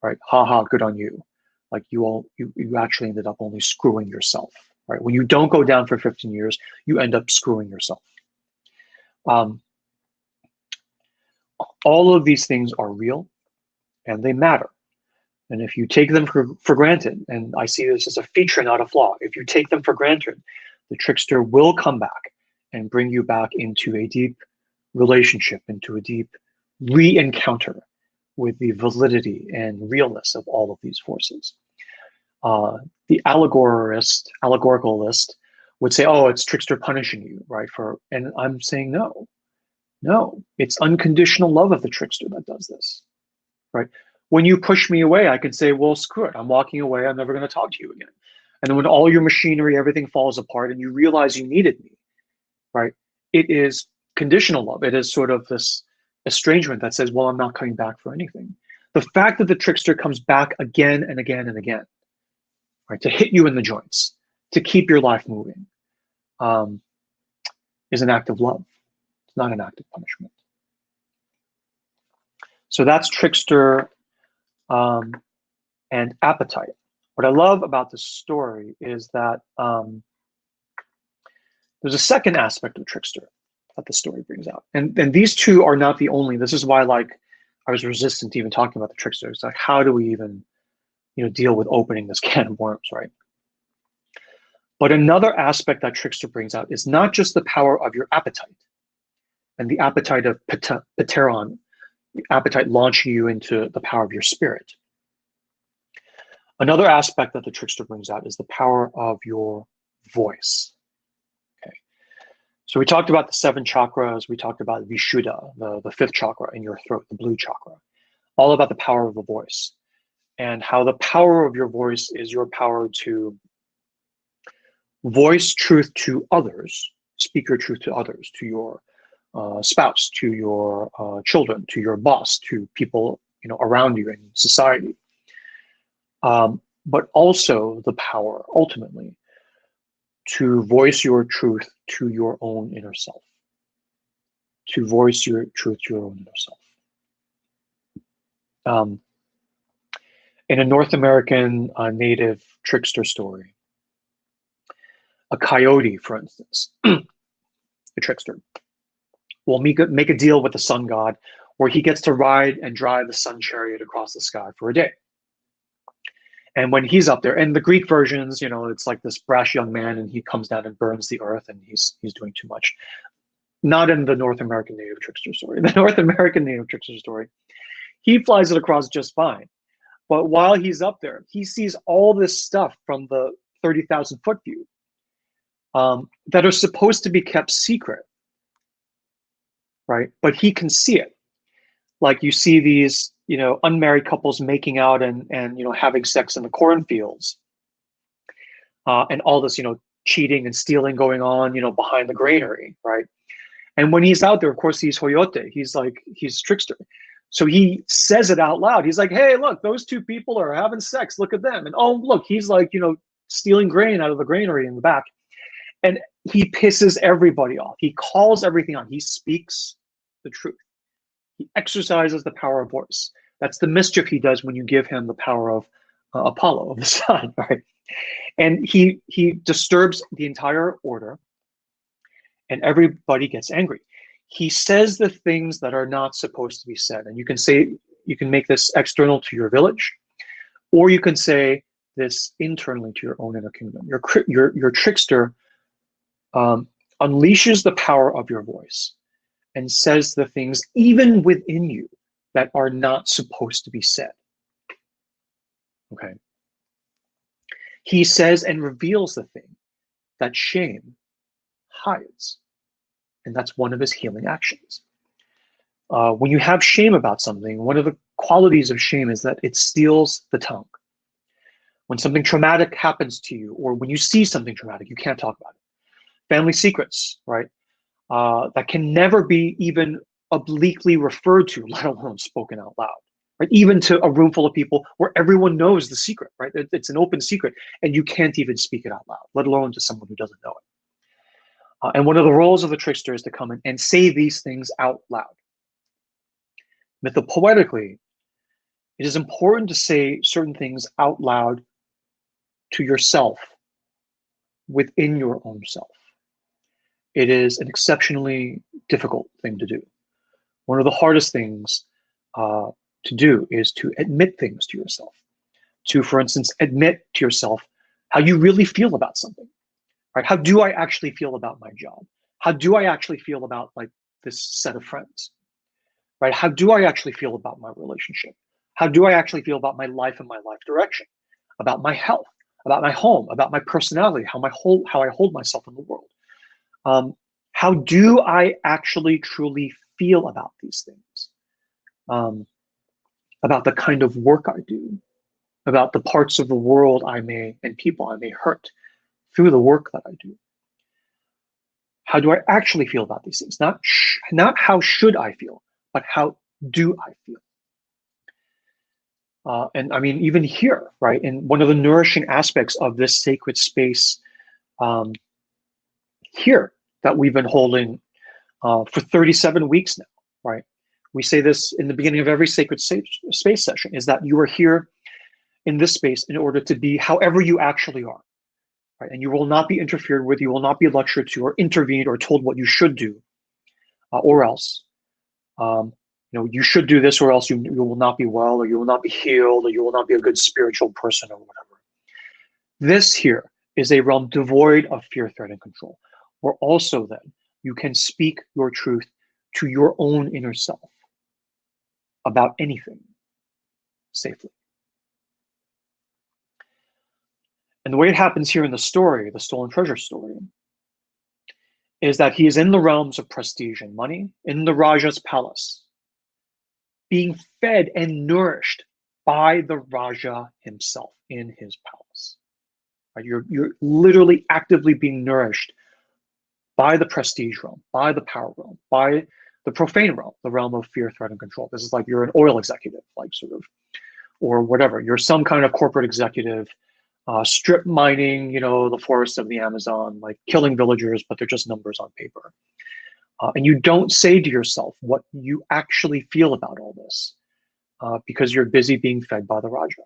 right? Ha, good on you. Like you actually ended up only screwing yourself, right? When you don't go down for 15 years, you end up screwing yourself. All of these things are real and they matter. And if you take them for granted, and I see this as a feature, not a flaw, if you take them for granted, the trickster will come back and bring you back into a deep relationship, into a deep re-encounter with the validity and realness of all of these forces. The allegoricalist would say, oh, it's trickster punishing you, right? And I'm saying no, it's unconditional love of the trickster that does this, right? When you push me away, I can say, well, screw it, I'm walking away, I'm never going to talk to you again. And then when all your machinery, everything falls apart and you realize you needed me, right? It is conditional love. It is sort of this estrangement that says, well, I'm not coming back for anything. The fact that the trickster comes back again and again and again, right, to hit you in the joints, to keep your life moving, is an act of love. It's not an act of punishment. So that's trickster and appetite. What I love about this story is that there's a second aspect of trickster that the story brings out. And these two are not the only. This is why, like, I was resistant to even talking about the trickster. It's like, how do we even, deal with opening this can of worms, right? But another aspect that trickster brings out is not just the power of your appetite and the appetite of pateron, the appetite launching you into the power of your spirit. Another aspect that the trickster brings out is the power of your voice. So we talked about the 7 chakras. We talked about Vishuddha, the 5th chakra in your throat, the blue chakra, all about the power of the voice and how the power of your voice is your power to voice truth to others, speak your truth to others, to your spouse, to your children, to your boss, to people around you in society. But also the power, ultimately, to voice your truth to your own inner self. To voice your truth to your own inner self. In a North American native trickster story, a coyote, for instance, a trickster, will make a deal with the sun god where he gets to ride and drive the sun chariot across the sky for a day. And when he's up there, and the Greek versions, it's like this brash young man and he comes down and burns the earth and he's doing too much. Not in the North American native trickster story. The North American native trickster story, he flies it across just fine. But while he's up there, he sees all this stuff from the 30,000 foot view that are supposed to be kept secret, right? But he can see it. Like you see these, unmarried couples making out and having sex in the cornfields, and all this, cheating and stealing going on, behind the granary, right? And when he's out there, of course, he's Hoyote. He's trickster. So he says it out loud. He's like, hey, look, those 2 people are having sex. Look at them. And oh, look, he's like, stealing grain out of the granary in the back. And he pisses everybody off. He calls everything on. He speaks the truth. He exercises the power of voice. That's the mischief he does when you give him the power of Apollo, of the sun, right? And he disturbs the entire order, and everybody gets angry. He says the things that are not supposed to be said. And you can make this external to your village, or you can say this internally to your own inner kingdom. Your trickster unleashes the power of your voice and says the things even within you that are not supposed to be said. Okay. He says and reveals the thing that shame hides. And that's one of his healing actions. When you have shame about something, one of the qualities of shame is that it steals the tongue. When something traumatic happens to you, or when you see something traumatic, you can't talk about it. Family secrets, right? That can never be even obliquely referred to, let alone spoken out loud. Right? Even to a room full of people where everyone knows the secret, right? It's an open secret, and you can't even speak it out loud, let alone to someone who doesn't know it. And one of the roles of the trickster is to come in and say these things out loud. Mythopoetically, it is important to say certain things out loud to yourself within your own self. It is an exceptionally difficult thing to do. One of the hardest things to do is to admit things to yourself. To, for instance, admit to yourself how you really feel about something. Right? How do I actually feel about my job? How do I actually feel about like this set of friends? Right? How do I actually feel about my relationship? How do I actually feel about my life and my life direction? About my health, about my home, about my personality, how I hold myself in the world. How do I actually truly feel about these things? About the kind of work I do, about the parts of the world and people I may hurt through the work that I do. How do I actually feel about these things? Not how should I feel, but how do I feel? And I mean, even here, right? And one of the nourishing aspects of this sacred space here that we've been holding for 37 weeks now, right? We say this in the beginning of every sacred space session, is that you are here in this space in order to be however you actually are. Right? And you will not be interfered with, you will not be lectured to or intervened or told what you should do, or else. You should do this or else you will not be well, or you will not be healed, or you will not be a good spiritual person, or whatever. This here is a realm devoid of fear, threat, and control, where also then you can speak your truth to your own inner self about anything safely. And the way it happens here in the story, the stolen treasure story, is that he is in the realms of prestige and money, in the Raja's palace, being fed and nourished by the Raja himself in his palace. Right? You're literally actively being nourished by the prestige realm, by the power realm, by the profane realm, the realm of fear, threat, and control. This is like you're an oil executive, like sort of, or whatever. You're some kind of corporate executive, strip mining, the forests of the Amazon, like killing villagers, but they're just numbers on paper. And you don't say to yourself what you actually feel about all this because you're busy being fed by the Raja.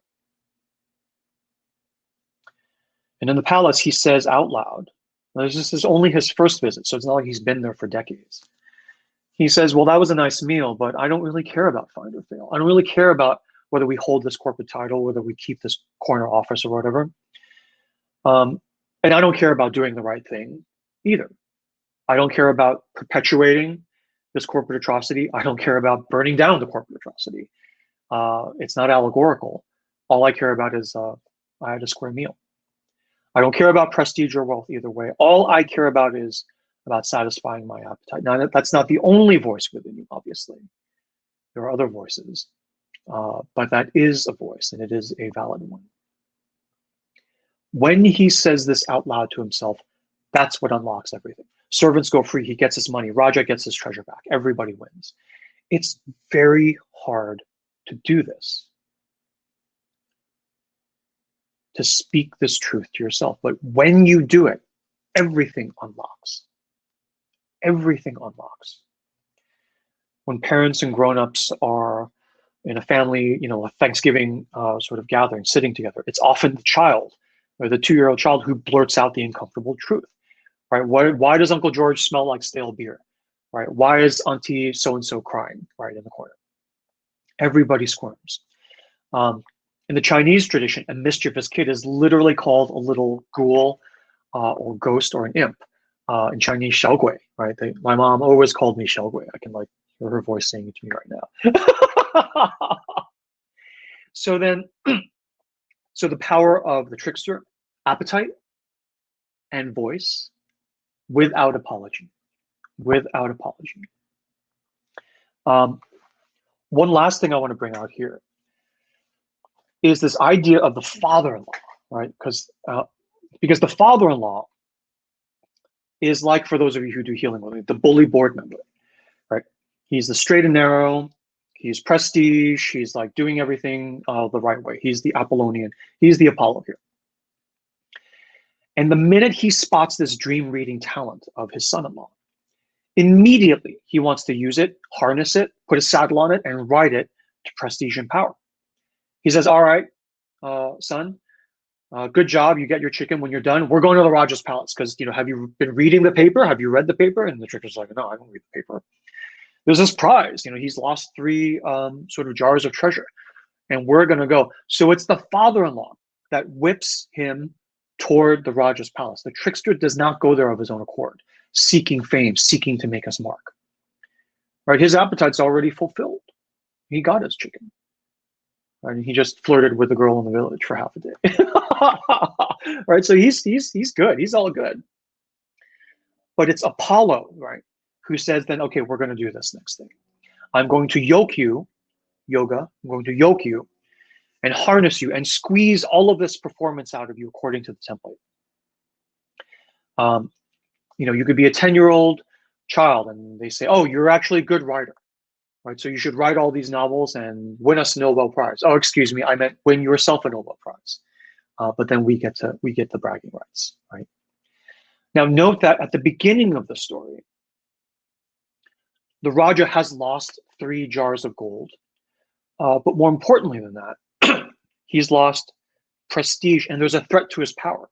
And in the palace, he says out loud, this is only his first visit, so it's not like he's been there for decades. He says, well, that was a nice meal, but I don't really care about find or fail. I don't really care about whether we hold this corporate title, whether we keep this corner office or whatever. And I don't care about doing the right thing either. I don't care about perpetuating this corporate atrocity. I don't care about burning down the corporate atrocity. It's not allegorical. All I care about is I had a square meal. I don't care about prestige or wealth either way. All I care about is about satisfying my appetite. Now, that's not the only voice within you, obviously. There are other voices, but that is a voice, and it is a valid one. When he says this out loud to himself, that's what unlocks everything. Servants go free. He gets his money. Raja gets his treasure back. Everybody wins. It's very hard to do this, to speak this truth to yourself. But when you do it, everything unlocks. Everything unlocks. When parents and grown-ups are in a family, a Thanksgiving sort of gathering, sitting together, it's often the child or the 2-year-old child who blurts out the uncomfortable truth, right? Why does Uncle George smell like stale beer, right? Why is Auntie so-and-so crying, right, in the corner? Everybody squirms. In the Chinese tradition, a mischievous kid is literally called a little ghoul or ghost or an imp. In Chinese, 小鬼, right? My mom always called me 小鬼. I can hear her voice saying it to me right now. So the power of the trickster, appetite and voice, without apology. One last thing I want to bring out here is this idea of the father-in-law, right? Because the father-in-law is like, for those of you who do healing with me, the bully board member, right? He's the straight and narrow. He's prestige. He's like doing everything the right way. He's the Apollonian. He's the Apollo here. And the minute he spots this dream reading talent of his son-in-law, immediately he wants to use it, harness it, put a saddle on it, and ride it to prestige and power. He says, all right, son, good job. You get your chicken. When you're done, we're going to the Raja's palace because, have you been reading the paper? Have you read the paper? And the tricker's like, no, I don't read the paper. There's this prize. He's lost 3 sort of jars of treasure, and we're going to go. So it's the father-in-law that whips him toward the Raja's palace. The trickster does not go there of his own accord, seeking fame, seeking to make his mark. Right? His appetite's already fulfilled. He got his chicken. Right? He just flirted with the girl in the village for half a day. Right? So he's good. He's all good. But it's Apollo, right, who says then, okay, we're going to do this next thing. I'm going to yoke you, yoga, I'm going to yoke you and harness you and squeeze all of this performance out of you according to the template. You could be a 10-year-old child and they say, oh, you're actually a good writer, right? So you should write all these novels and win us a Nobel Prize. Oh, excuse me, I meant win yourself a Nobel Prize. But then we get the bragging rights, right? Now note that at the beginning of the story, the Raja has lost 3 jars of gold. But more importantly than that, he's lost prestige and there's a threat to his power.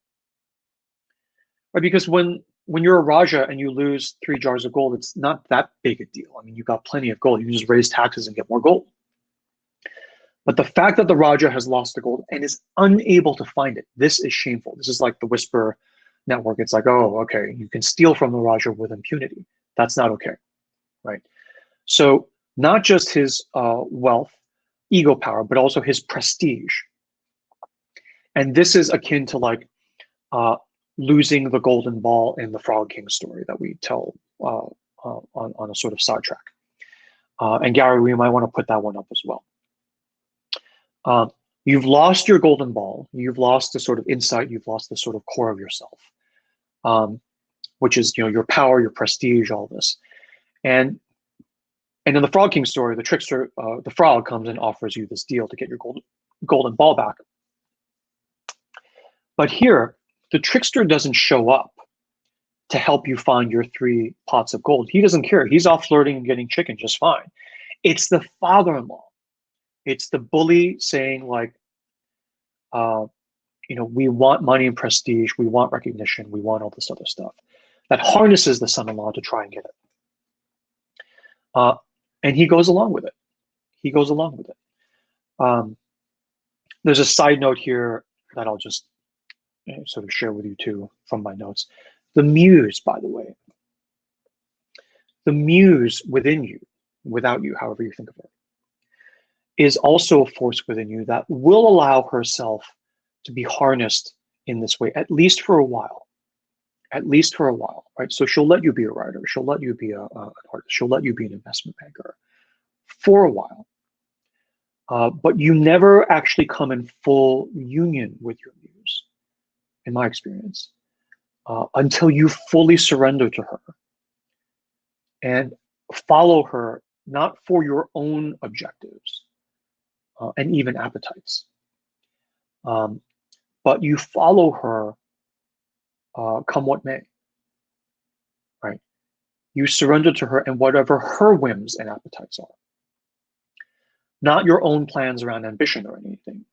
Right? Because when you're a Raja and you lose 3 jars of gold, it's not that big a deal. I mean, you've got plenty of gold. You can just raise taxes and get more gold. But the fact that the Raja has lost the gold and is unable to find it, this is shameful. This is like the Whisper network. It's like, oh, okay, you can steal from the Raja with impunity. That's not okay, right? So not just his wealth, ego power, but also his prestige. And this is akin to like losing the golden ball in the Frog King story that we tell on a sort of sidetrack. And Gary, we might want to put that one up as well. You've lost your golden ball. You've lost the sort of insight. You've lost the sort of core of yourself, which is, your power, your prestige, all this. And in the Frog King story, the trickster, the frog, comes and offers you this deal to get your golden ball back. But here, the trickster doesn't show up to help you find your 3 pots of gold. He doesn't care. He's off flirting and getting chicken just fine. It's the father-in-law. It's the bully saying, like, we want money and prestige. We want recognition. We want all this other stuff that harnesses the son-in-law to try and get it. And he goes along with it. He goes along with it. There's a side note here that I'll just sort of share with you too from my notes. The muse, by the way, the muse within you, without you, however you think of it, is also a force within you that will allow herself to be harnessed in this way, at least for a while. At least for a while, right? So she'll let you be a writer. She'll let you be an artist. She'll let you be an investment banker for a while. But you never actually come in full union with your muse, in my experience, until you fully surrender to her and follow her, not for your own objectives and even appetites, but you follow her come what may, right? You surrender to her and whatever her whims and appetites are, not your own plans around ambition or anything,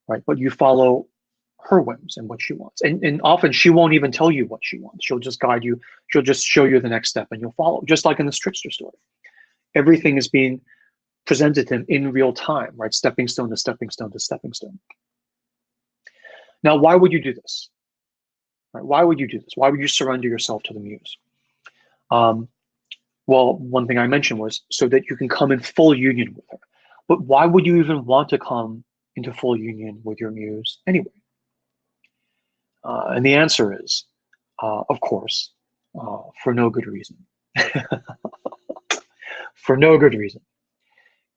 right? But you follow her whims and what she wants. And often she won't even tell you what she wants. She'll just guide you. She'll just show you the next step and you'll follow, just like in this trickster story. Everything is being presented to him in real time, right? Stepping stone to stepping stone to stepping stone. Now, why would you do this? Right? Why would you do this? Why would you surrender yourself to the muse? Well, one thing I mentioned was so that you can come in full union with her. But why would you even want to come into full union with your muse anyway? And the answer is, of course, for no good reason. For no good reason.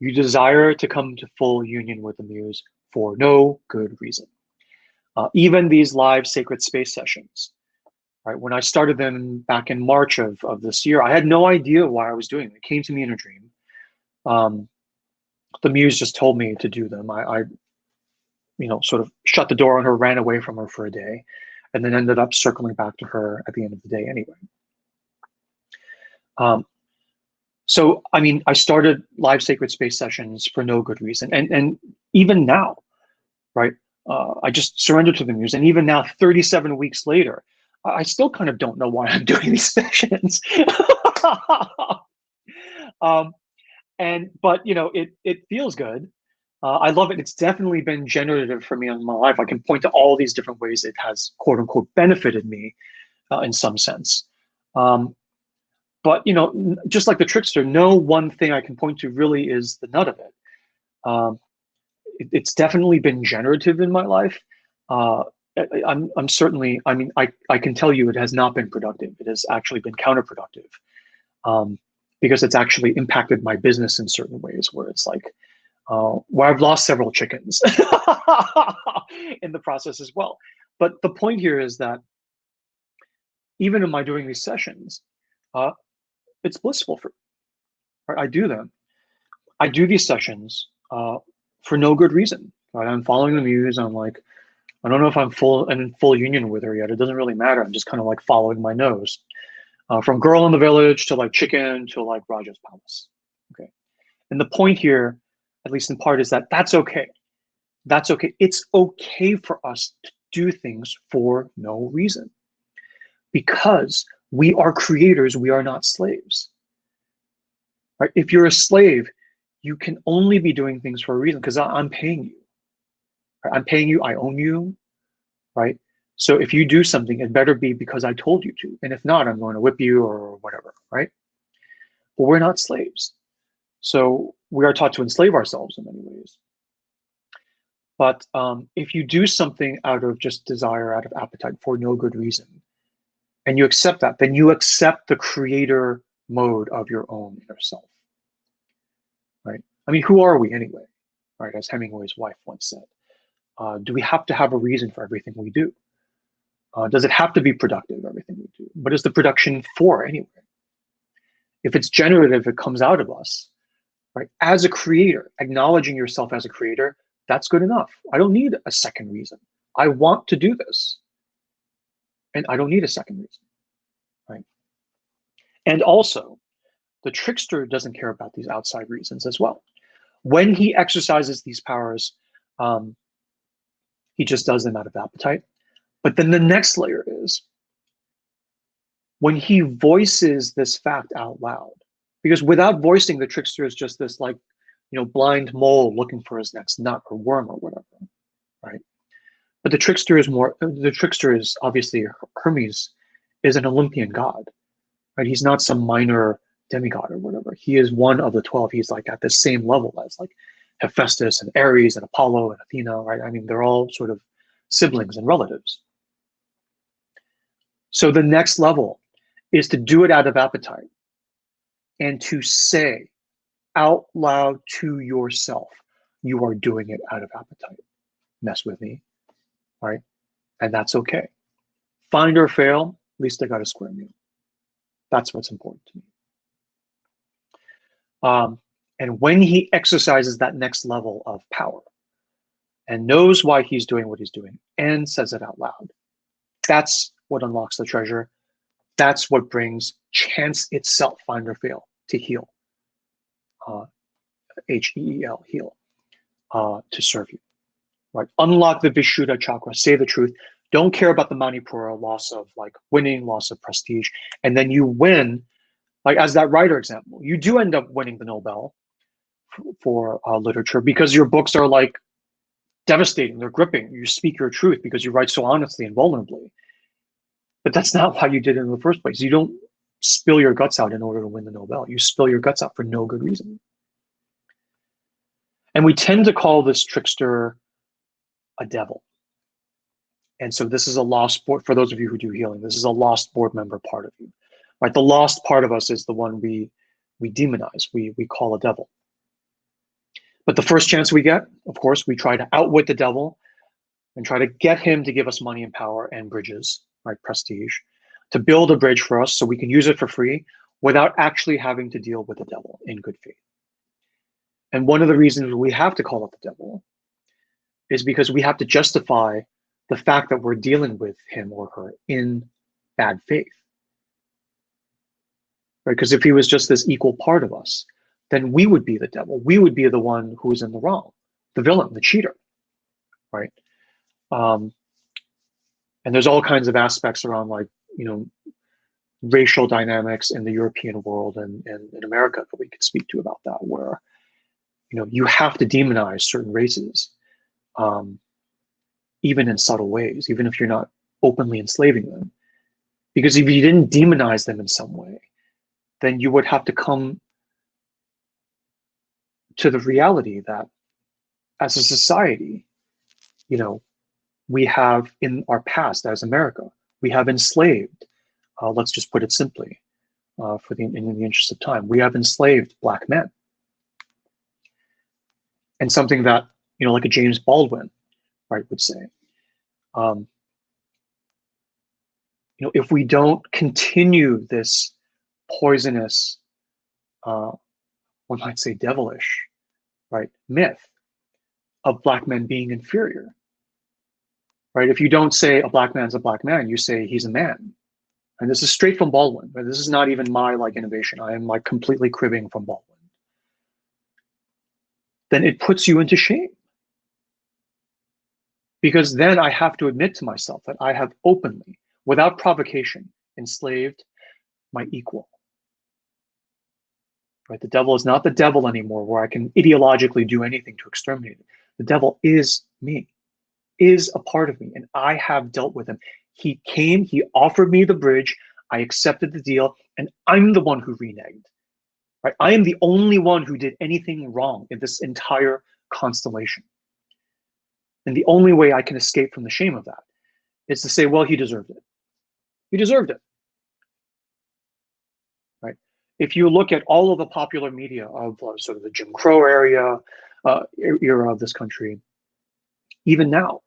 You desire to come to full union with the muse for no good reason. Even these live sacred space sessions, right? When I started them back in March of this year, I had no idea why I was doing it. It came to me in a dream. The muse just told me to do them. I sort of shut the door on her, ran away from her for a day, and then ended up circling back to her at the end of the day anyway. So, I mean, I started live sacred space sessions for no good reason. And even now, right, I just surrendered to the muse. And even now, 37 weeks later, I still kind of don't know why I'm doing these sessions. But, it feels good. I love it. It's definitely been generative for me in my life. I can point to all these different ways it has, quote unquote, benefited me in some sense. But, just like the trickster, no one thing I can point to really is the nut of it. It's definitely been generative in my life. I'm certainly, I mean, I can tell you it has not been productive. It has actually been counterproductive because it's actually impacted my business in certain ways where it's like, where I've lost several chickens in the process as well. But the point here is that even in my doing these sessions, it's blissful for me. Right? I do them. I do these sessions for no good reason. Right? I'm following the muse. I'm like, I don't know if I'm in full union with her yet. It doesn't really matter. I'm just kind of like following my nose. From girl in the village to like chicken to like Raja's palace. Okay. And the point here, at least in part, is that that's okay. That's okay. It's okay for us to do things for no reason. Because we are creators, we are not slaves. Right? If you're a slave, you can only be doing things for a reason because I'm paying you. Right? I'm paying you, I own you, right? So if you do something, it better be because I told you to. And if not, I'm going to whip you or whatever, right? But we're not slaves. So we are taught to enslave ourselves in many ways. But if you do something out of just desire, out of appetite for no good reason, and you accept that, then you accept the creator mode of your own inner self, right? I mean, who are we anyway, right? As Hemingway's wife once said, do we have to have a reason for everything we do? Does it have to be productive, everything we do? What is the production for anyway? If it's generative, it comes out of us, right? As a creator, acknowledging yourself as a creator, that's good enough. I don't need a second reason. I want to do this, and I don't need a second reason, right? And also, the trickster doesn't care about these outside reasons as well. When he exercises these powers, he just does them out of appetite. But then the next layer is when he voices this fact out loud, because without voicing, the trickster is just this like, blind mole looking for his next nut or worm or whatever, right? But the trickster is obviously Hermes is an Olympian god, right? He's not some minor demigod or whatever. He is one of the 12. He's like at the same level as like Hephaestus and Ares and Apollo and Athena, right? I mean, they're all sort of siblings and relatives. So the next level is to do it out of appetite and to say out loud to yourself, you are doing it out of appetite. Mess with me, right? And that's okay. Find or fail, at least I got a square meal. That's what's important to me. And when he exercises that next level of power and knows why he's doing what he's doing and says it out loud, that's what unlocks the treasure. That's what brings chance itself, find or fail, to heal. H-E-E-L, heal, to serve you. Right? Unlock the Vishuddha chakra, say the truth. Don't care about the Manipura, loss of like winning, loss of prestige. And then you win, like as that writer example, you do end up winning the Nobel for literature because your books are like devastating, they're gripping. You speak your truth because you write so honestly and vulnerably. But that's not why you did it in the first place. You don't spill your guts out in order to win the Nobel. You spill your guts out for no good reason. And we tend to call this trickster a devil. And so this is a lost board, for those of you who do healing, this is a lost board member part of you. Right? The lost part of us is the one we demonize, we call a devil. But the first chance we get, of course, we try to outwit the devil and try to get him to give us money and power and bridges, right? Prestige, to build a bridge for us so we can use it for free without actually having to deal with the devil in good faith. And one of the reasons we have to call it the devil is because we have to justify the fact that we're dealing with him or her in bad faith. Right? Because if he was just this equal part of us, then we would be the devil. We would be the one who's in the wrong, the villain, the cheater, right? And there's all kinds of aspects around like, racial dynamics in the European world and in America that we could speak to about that, where, you have to demonize certain races, even in subtle ways, even if you're not openly enslaving them. Because if you didn't demonize them in some way, then you would have to come to the reality that as a society, we have in our past as America, we have enslaved, let's just put it simply, in the interest of time, we have enslaved Black men. And something that, like a James Baldwin, right, would say, if we don't continue this poisonous, one might say devilish, right, myth of Black men being inferior, right? If you don't say a Black man's a Black man, you say he's a man. And this is straight from Baldwin, but this is not even my innovation. I am completely cribbing from Baldwin. Then it puts you into shame. Because then I have to admit to myself that I have openly, without provocation, enslaved my equal. Right? The devil is not the devil anymore, where I can ideologically do anything to exterminate it. The devil is me, is a part of me, and I have dealt with him. He came, he offered me the bridge, I accepted the deal, and I'm the one who reneged. Right? I am the only one who did anything wrong in this entire constellation. And the only way I can escape from the shame of that is to say, well, he deserved it. He deserved it. Right? If you look at all of the popular media of sort of the Jim Crow era of this country, even now,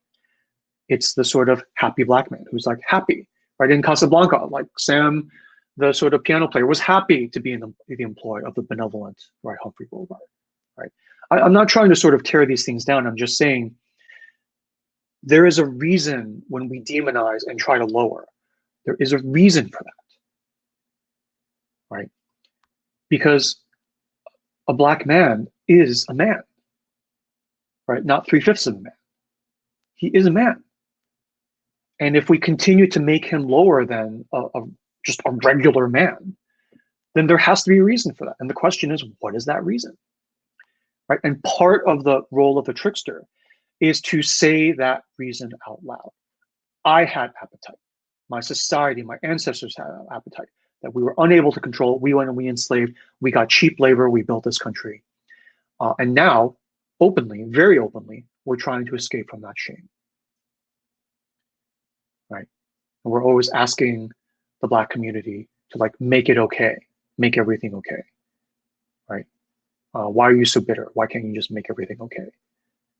it's the sort of happy black man who's like happy, right? In Casablanca, like Sam, the sort of piano player, was happy to be in the employ of the benevolent, right, Humphrey Bogart, right? I'm not trying to sort of tear these things down. I'm just saying there is a reason when we demonize and try to lower. There is a reason for that, right? Because a black man is a man, right? Not 3/5 of a man. He is a man. And if we continue to make him lower than just a regular man, then there has to be a reason for that. And the question is, what is that reason? Right? And part of the role of the trickster is to say that reason out loud. I had appetite. My society, my ancestors had appetite that we were unable to control. We went and we enslaved. We got cheap labor. We built this country. And now, openly, very openly, we're trying to escape from that shame. Right? And we're always asking the Black community to like make it okay, make everything okay. Right? Why are you so bitter? Why can't you just make everything okay?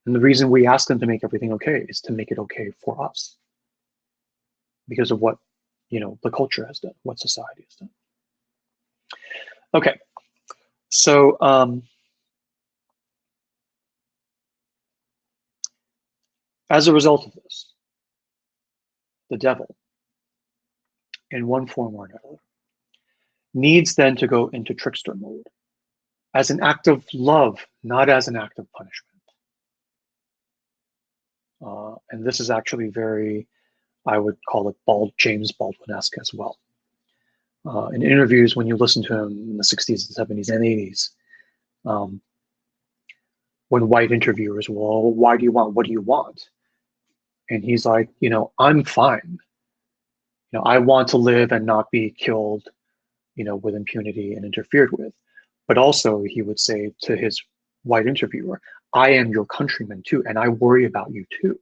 And the reason we ask them to make everything okay is to make it okay for us, because of what the culture has done, what society has done. Okay, so as a result of this, the devil, in one form or another, needs then to go into trickster mode as an act of love, not as an act of punishment. And this is actually very, I would call it James Baldwin-esque as well. In interviews, when you listen to him in the 60s and 70s and 80s, when white interviewers, well, why do you want, what do you want? And he's like, I'm fine. I want to live and not be killed, with impunity and interfered with. But also he would say to his white interviewer, I am your countryman too, and I worry about you too.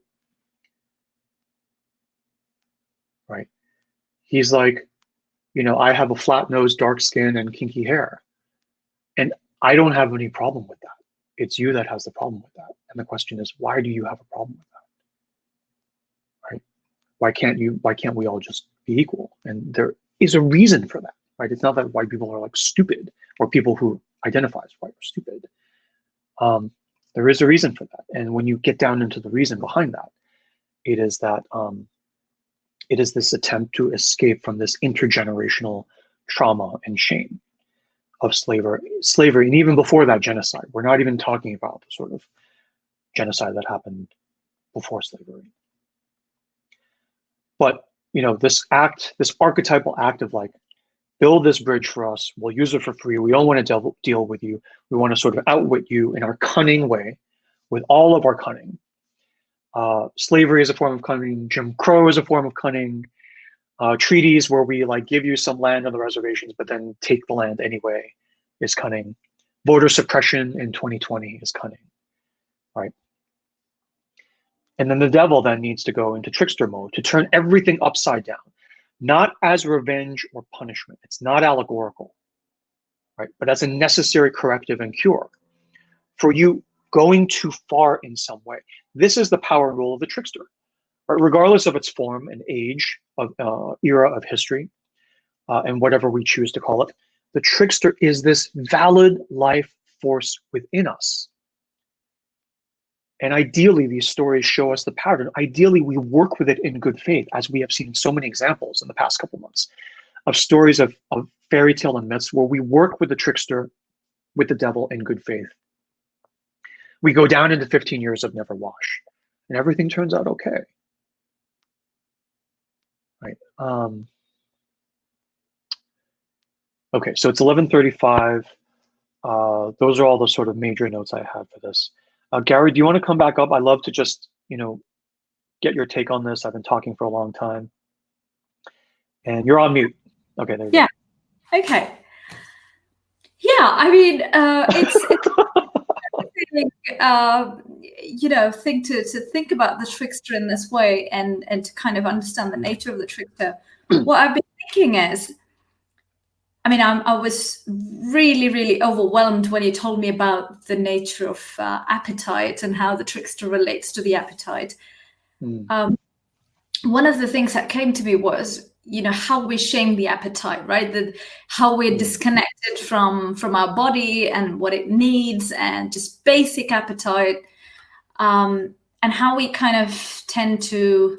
Right? He's like, I have a flat nose, dark skin, and kinky hair. And I don't have any problem with that. It's you that has the problem with that. And the question is, why do you have a problem with that? Right? Why can't we all just be equal? And there is a reason for that, right? It's not that white people are like stupid, or people who identify as white are stupid. There is a reason for that. And when you get down into the reason behind that, it is that it is this attempt to escape from this intergenerational trauma and shame of slavery, and even before that, genocide. We're not even talking about the sort of genocide that happened before slavery. But this archetypal act of like, build this bridge for us, we'll use it for free, we don't want to deal with you, we want to sort of outwit you in our cunning way, with all of our cunning. Slavery is a form of cunning, Jim Crow is a form of cunning, treaties where we like give you some land on the reservations but then take the land anyway is cunning. Voter suppression in 2020 is cunning, right? And then the devil then needs to go into trickster mode to turn everything upside down, not as revenge or punishment. It's not allegorical, right? But as a necessary corrective and cure for you going too far in some way. This is the power and role of the trickster, right? Regardless of its form and age, of era of history, and whatever we choose to call it. The trickster is this valid life force within us. And ideally, these stories show us the pattern. Ideally, we work with it in good faith, as we have seen so many examples in the past couple months of stories of fairy tale and myths where we work with the trickster, with the devil in good faith. We go down into 15 years of never wash, and everything turns out okay. Right. Okay, so it's 11:35. Those are all the sort of major notes I had for this. Gary, do you want to come back up? I'd love to just, get your take on this. I've been talking for a long time. And you're on mute. Okay, there you go. Okay. Yeah, I mean, it's think about the trickster in this way and to kind of understand the nature of the trickster, what I've been thinking is, I mean, I was really, really overwhelmed when you told me about the nature of appetite and how the trickster relates to the appetite. One of the things that came to me was, how we shame the appetite, right? How we're disconnected from our body and what it needs and just basic appetite, and how we kind of tend to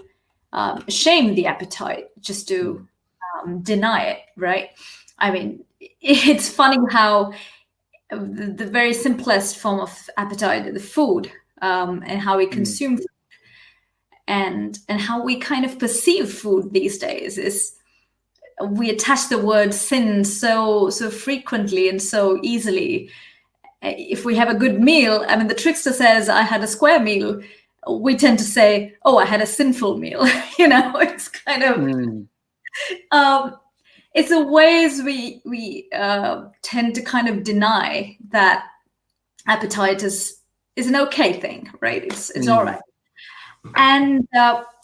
shame the appetite just to deny it, right? I mean, it's funny how the very simplest form of appetite, the food, and how we consume food, and how we kind of perceive food these days is we attach the word sin so frequently and so easily. If we have a good meal, I mean, the trickster says, I had a square meal. We tend to say, oh, I had a sinful meal. It's kind of, it's the ways we tend to kind of deny that appetite is an okay thing, right? It's all right. And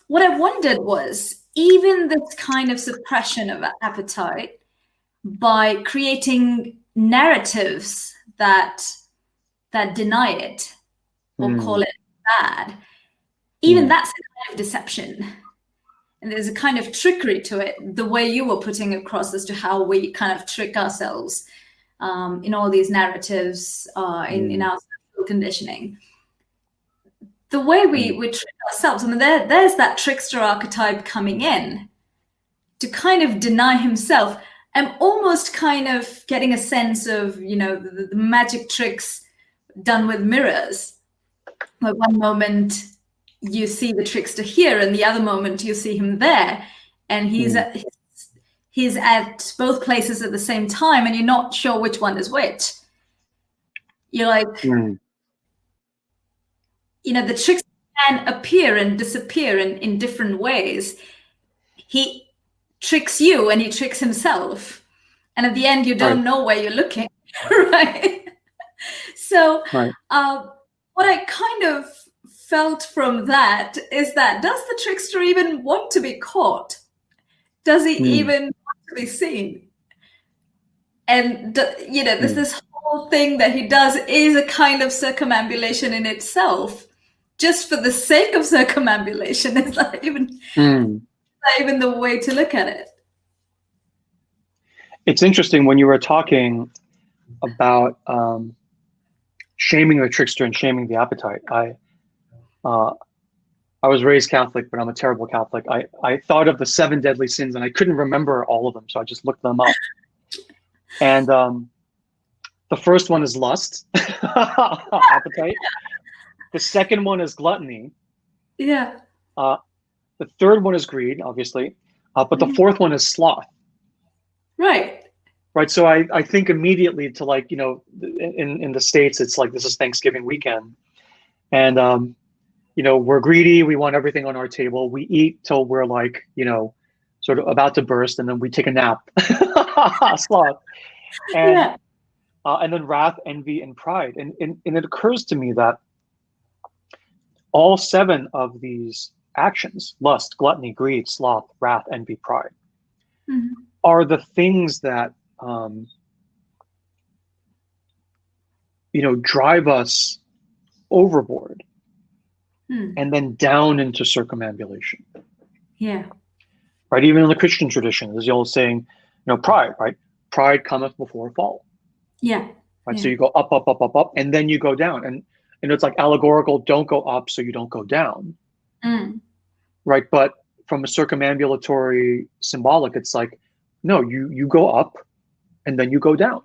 what I wondered was, even this kind of suppression of appetite by creating narratives that deny it or call it bad, even that's a kind of deception. And there's a kind of trickery to it, the way you were putting across as to how we kind of trick ourselves in all these narratives, in our social conditioning. The way we trick ourselves, I mean, there's that trickster archetype coming in to kind of deny himself. I'm almost kind of getting a sense of, the magic tricks done with mirrors, where one moment you see the trickster here and the other moment you see him there, and he's at both places at the same time, and you're not sure which one is which. You're like, the trickster can appear and disappear in different ways. He tricks you and he tricks himself, and at the end you don't know where you're looking. Right? So what I kind of felt from that is that, does the trickster even want to be caught? Does he even want to be seen? And this whole thing that he does is a kind of circumambulation in itself, just for the sake of circumambulation. It's not even the way to look at it. It's interesting when you were talking about shaming the trickster and shaming the appetite. I was raised Catholic, but I'm a terrible Catholic. I thought of the 7 deadly sins and I couldn't remember all of them, so I just looked them up. And the first one is lust, appetite. The second one is gluttony. Yeah. The third one is greed, obviously. But the fourth one is sloth. Right. Right. So I think immediately to, like, in the States, it's like, this is Thanksgiving weekend. And, we're greedy. We want everything on our table. We eat till we're like, sort of about to burst, and then we take a nap. Sloth. And then wrath, envy, and pride. And it occurs to me that all 7 of these actions, lust, gluttony, greed, sloth, wrath, envy, pride, are the things that, drive us overboard and then down into circumambulation. Yeah. Right. Even in the Christian tradition, there's the old saying, pride, right? Pride cometh before a fall. Yeah. Right. Yeah. So you go up, up, up, up, up, and then you go down. And it's like allegorical, don't go up so you don't go down. Right. But from a circumambulatory symbolic, it's like, no, you go up and then you go down.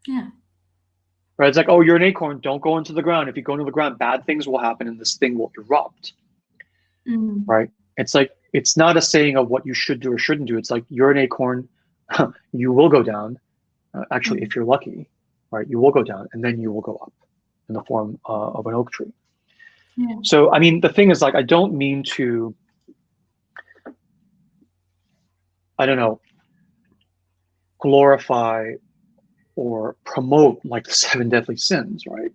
Yeah. Right. It's like, oh, you're an acorn, don't go into the ground. If you go into the ground, bad things will happen and this thing will erupt. Right. It's like, it's not a saying of what you should do or shouldn't do. It's like, you're an acorn, you will go down. Actually, if you're lucky, right, you will go down and then you will go up in the form of an oak tree. Yeah. So, I mean, the thing is, like, I don't mean to, glorify or promote like the 7 deadly sins, right?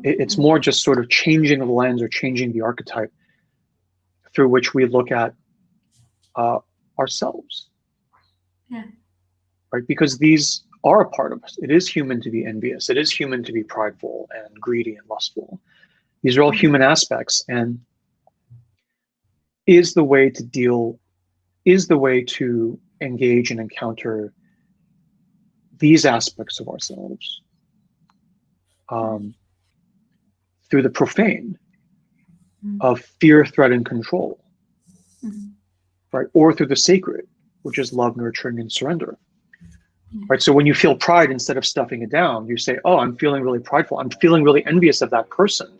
It's more just sort of changing the lens or changing the archetype through which we look at ourselves. Yeah. Right? Because these are a part of us. It is human to be envious. It is human to be prideful and greedy and lustful. These are all human aspects, and is the way to engage and encounter these aspects of ourselves through the profane of fear, threat, and control, right? Or through the sacred, which is love, nurturing, and surrender. Right. So when you feel pride, instead of stuffing it down, you say, oh, I'm feeling really prideful. I'm feeling really envious of that person.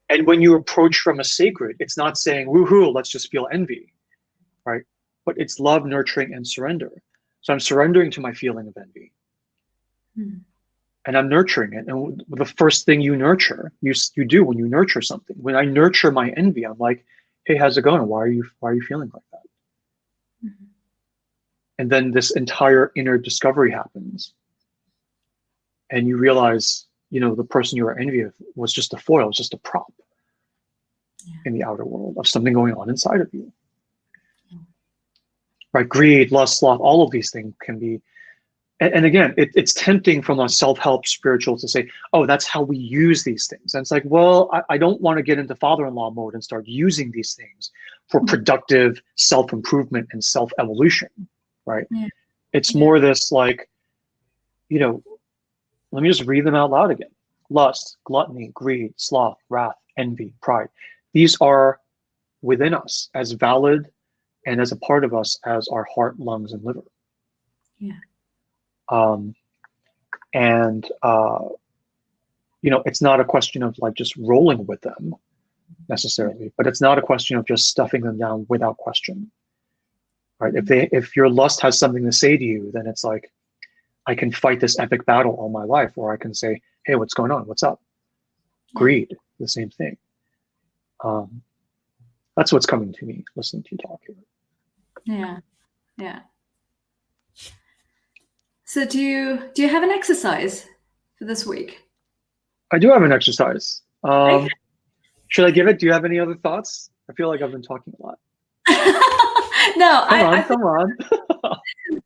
And when you approach from a sacred, it's not saying, woohoo, let's just feel envy. Right. But it's love, nurturing, and surrender. So I'm surrendering to my feeling of envy. And I'm nurturing it. And the first thing you nurture, you do when you nurture something. When I nurture my envy, I'm like, hey, how's it going? Why are you feeling like that? And then this entire inner discovery happens. And you realize, the person you were envious of was just a foil, was just a prop in the outer world of something going on inside of you. Right? Greed, lust, sloth, all of these things can be. And again, it's tempting from a self-help spiritual to say, oh, that's how we use these things. And it's like, well, I don't want to get into father-in-law mode and start using these things for productive self-improvement and self-evolution. Right? Yeah. It's more this like, let me just read them out loud again. Lust, gluttony, greed, sloth, wrath, envy, pride. These are within us as valid and as a part of us as our heart, lungs, and liver. Yeah. It's not a question of like just rolling with them necessarily, but it's not a question of just stuffing them down without question. Right? If your lust has something to say to you, then it's like, I can fight this epic battle all my life, or I can say, hey, what's going on? What's up? Greed, the same thing. That's what's coming to me listening to you talk here. Yeah, yeah. So do you have an exercise for this week? I do have an exercise. Should I give it? Do you have any other thoughts? I feel like I've been talking a lot. No, come on.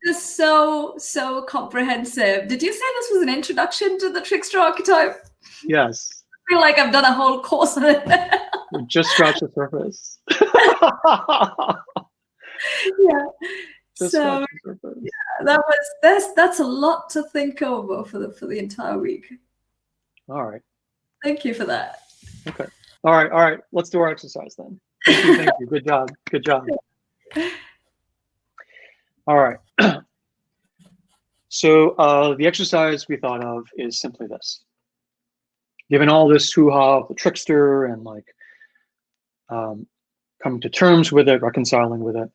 This is so comprehensive. Did you say this was an introduction to the Trickster Archetype? Yes. I feel like I've done a whole course on it. We just scratched the surface. Yeah. So yeah, that's a lot to think over for the entire week. All right. Thank you for that. Okay. All right. Let's do our exercise then. Thank you. Good job. All right. So the exercise we thought of is simply this. Given all this hoo-ha of the trickster and like coming to terms with it, reconciling with it,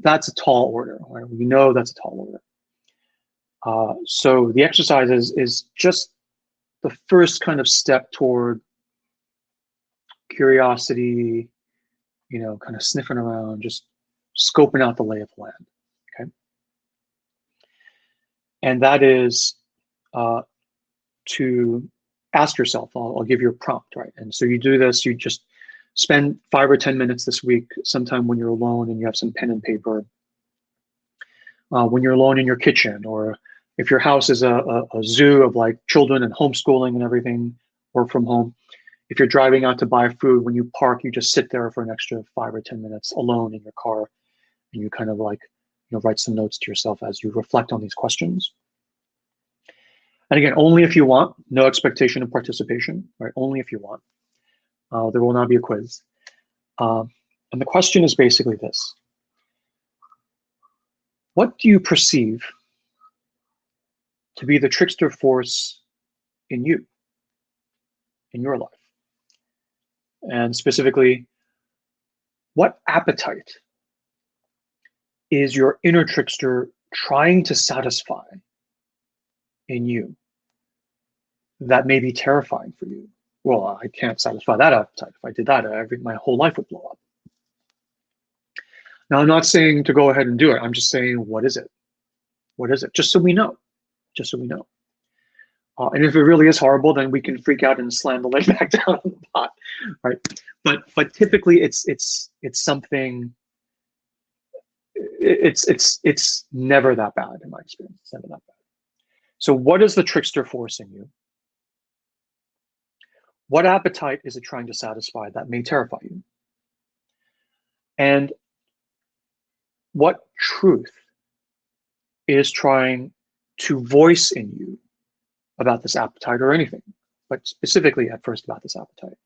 that's a tall order. Right? We know that's a tall order. So the exercise is just the first kind of step toward curiosity, kind of sniffing around, just scoping out the lay of the land. Okay. And that is to ask yourself, I'll give you a prompt, right? And so you do this, you just spend 5 or 10 minutes this week, sometime when you're alone and you have some pen and paper, when you're alone in your kitchen, or if your house is a zoo of like children and homeschooling and everything, work from home. If you're driving out to buy food, when you park, you just sit there for an extra 5 or 10 minutes alone in your car, and you kind of like, write some notes to yourself as you reflect on these questions. And again, only if you want, no expectation of participation, right? Only if you want. There will not be a quiz. And the question is basically this. What do you perceive to be the trickster force in you, in your life? And specifically, what appetite is your inner trickster trying to satisfy in you that may be terrifying for you? Well, I can't satisfy that appetite. If I did that, my whole life would blow up. Now, I'm not saying to go ahead and do it. I'm just saying, what is it? What is it? Just so we know. Just so we know. And if it really is horrible, then we can freak out and slam the lid back down on the pot, right? But typically it's something. It's never that bad in my experience. It's never that bad. So what is the trickster force in you? What appetite is it trying to satisfy that may terrify you? And what truth is trying to voice in you about this appetite or anything, but specifically at first about this appetite?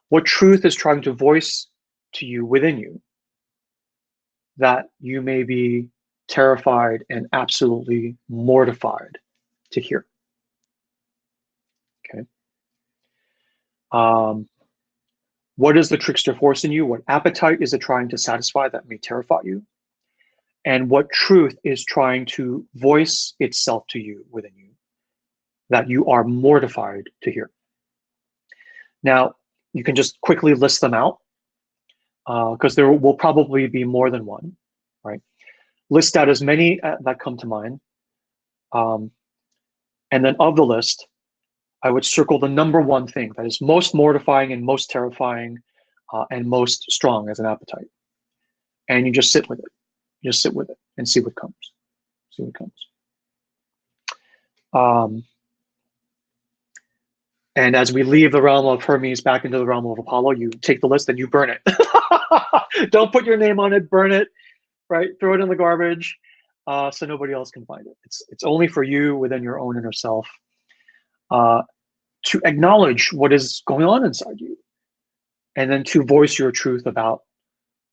What truth is trying to voice to you within you that you may be terrified and absolutely mortified to hear? Okay. What is the trickster force in you? What appetite is it trying to satisfy that may terrify you? And what truth is trying to voice itself to you within you that you are mortified to hear? Now, you can just quickly list them out because there will probably be more than one, right? List out as many that come to mind. And then of the list, I would circle the number one thing that is most mortifying and most terrifying and most strong as an appetite. And you just sit with it. Just sit with it and see what comes. See what comes. And as we leave the realm of Hermes back into the realm of Apollo, you take the list and you burn it. Don't put your name on it, burn it, right? Throw it in the garbage so nobody else can find it. It's only for you within your own inner self to acknowledge what is going on inside you and then to voice your truth about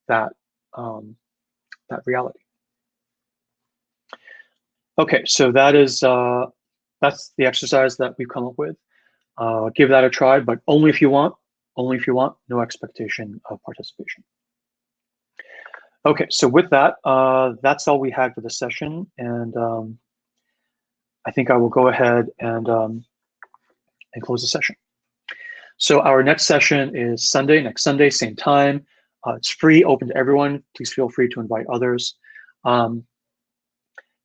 that, that reality. Okay, so that is that's the exercise that we've come up with. Give that a try, but only if you want. Only if you want. No expectation of participation. Okay, so with that, that's all we had for this session, and I think I will go ahead and close the session. So our next session is Sunday, next Sunday, same time. It's free, open to everyone. Please feel free to invite others. And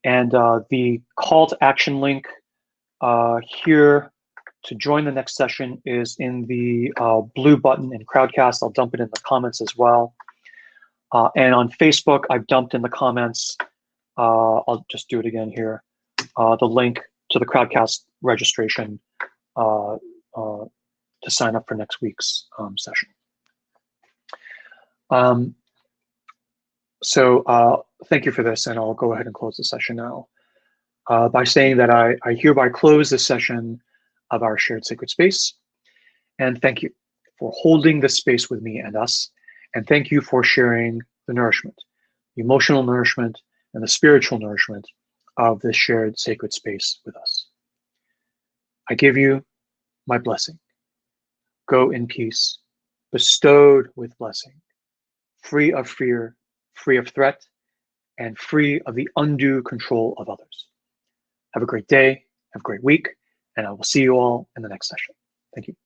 the call to action link here to join the next session is in the blue button in Crowdcast. I'll dump it in the comments as well. And on Facebook, I've dumped in the comments. I'll just do it again here. The link to the Crowdcast registration to sign up for next week's session. So thank you for this, and I'll go ahead and close the session now by saying that I hereby close this session of our shared sacred space. And thank you for holding this space with me and us. And thank you for sharing the nourishment, the emotional nourishment, and the spiritual nourishment of this shared sacred space with us. I give you my blessing. Go in peace, bestowed with blessing, free of fear, free of threat, and free of the undue control of others. Have a great day, have a great week, and I will see you all in the next session. Thank you.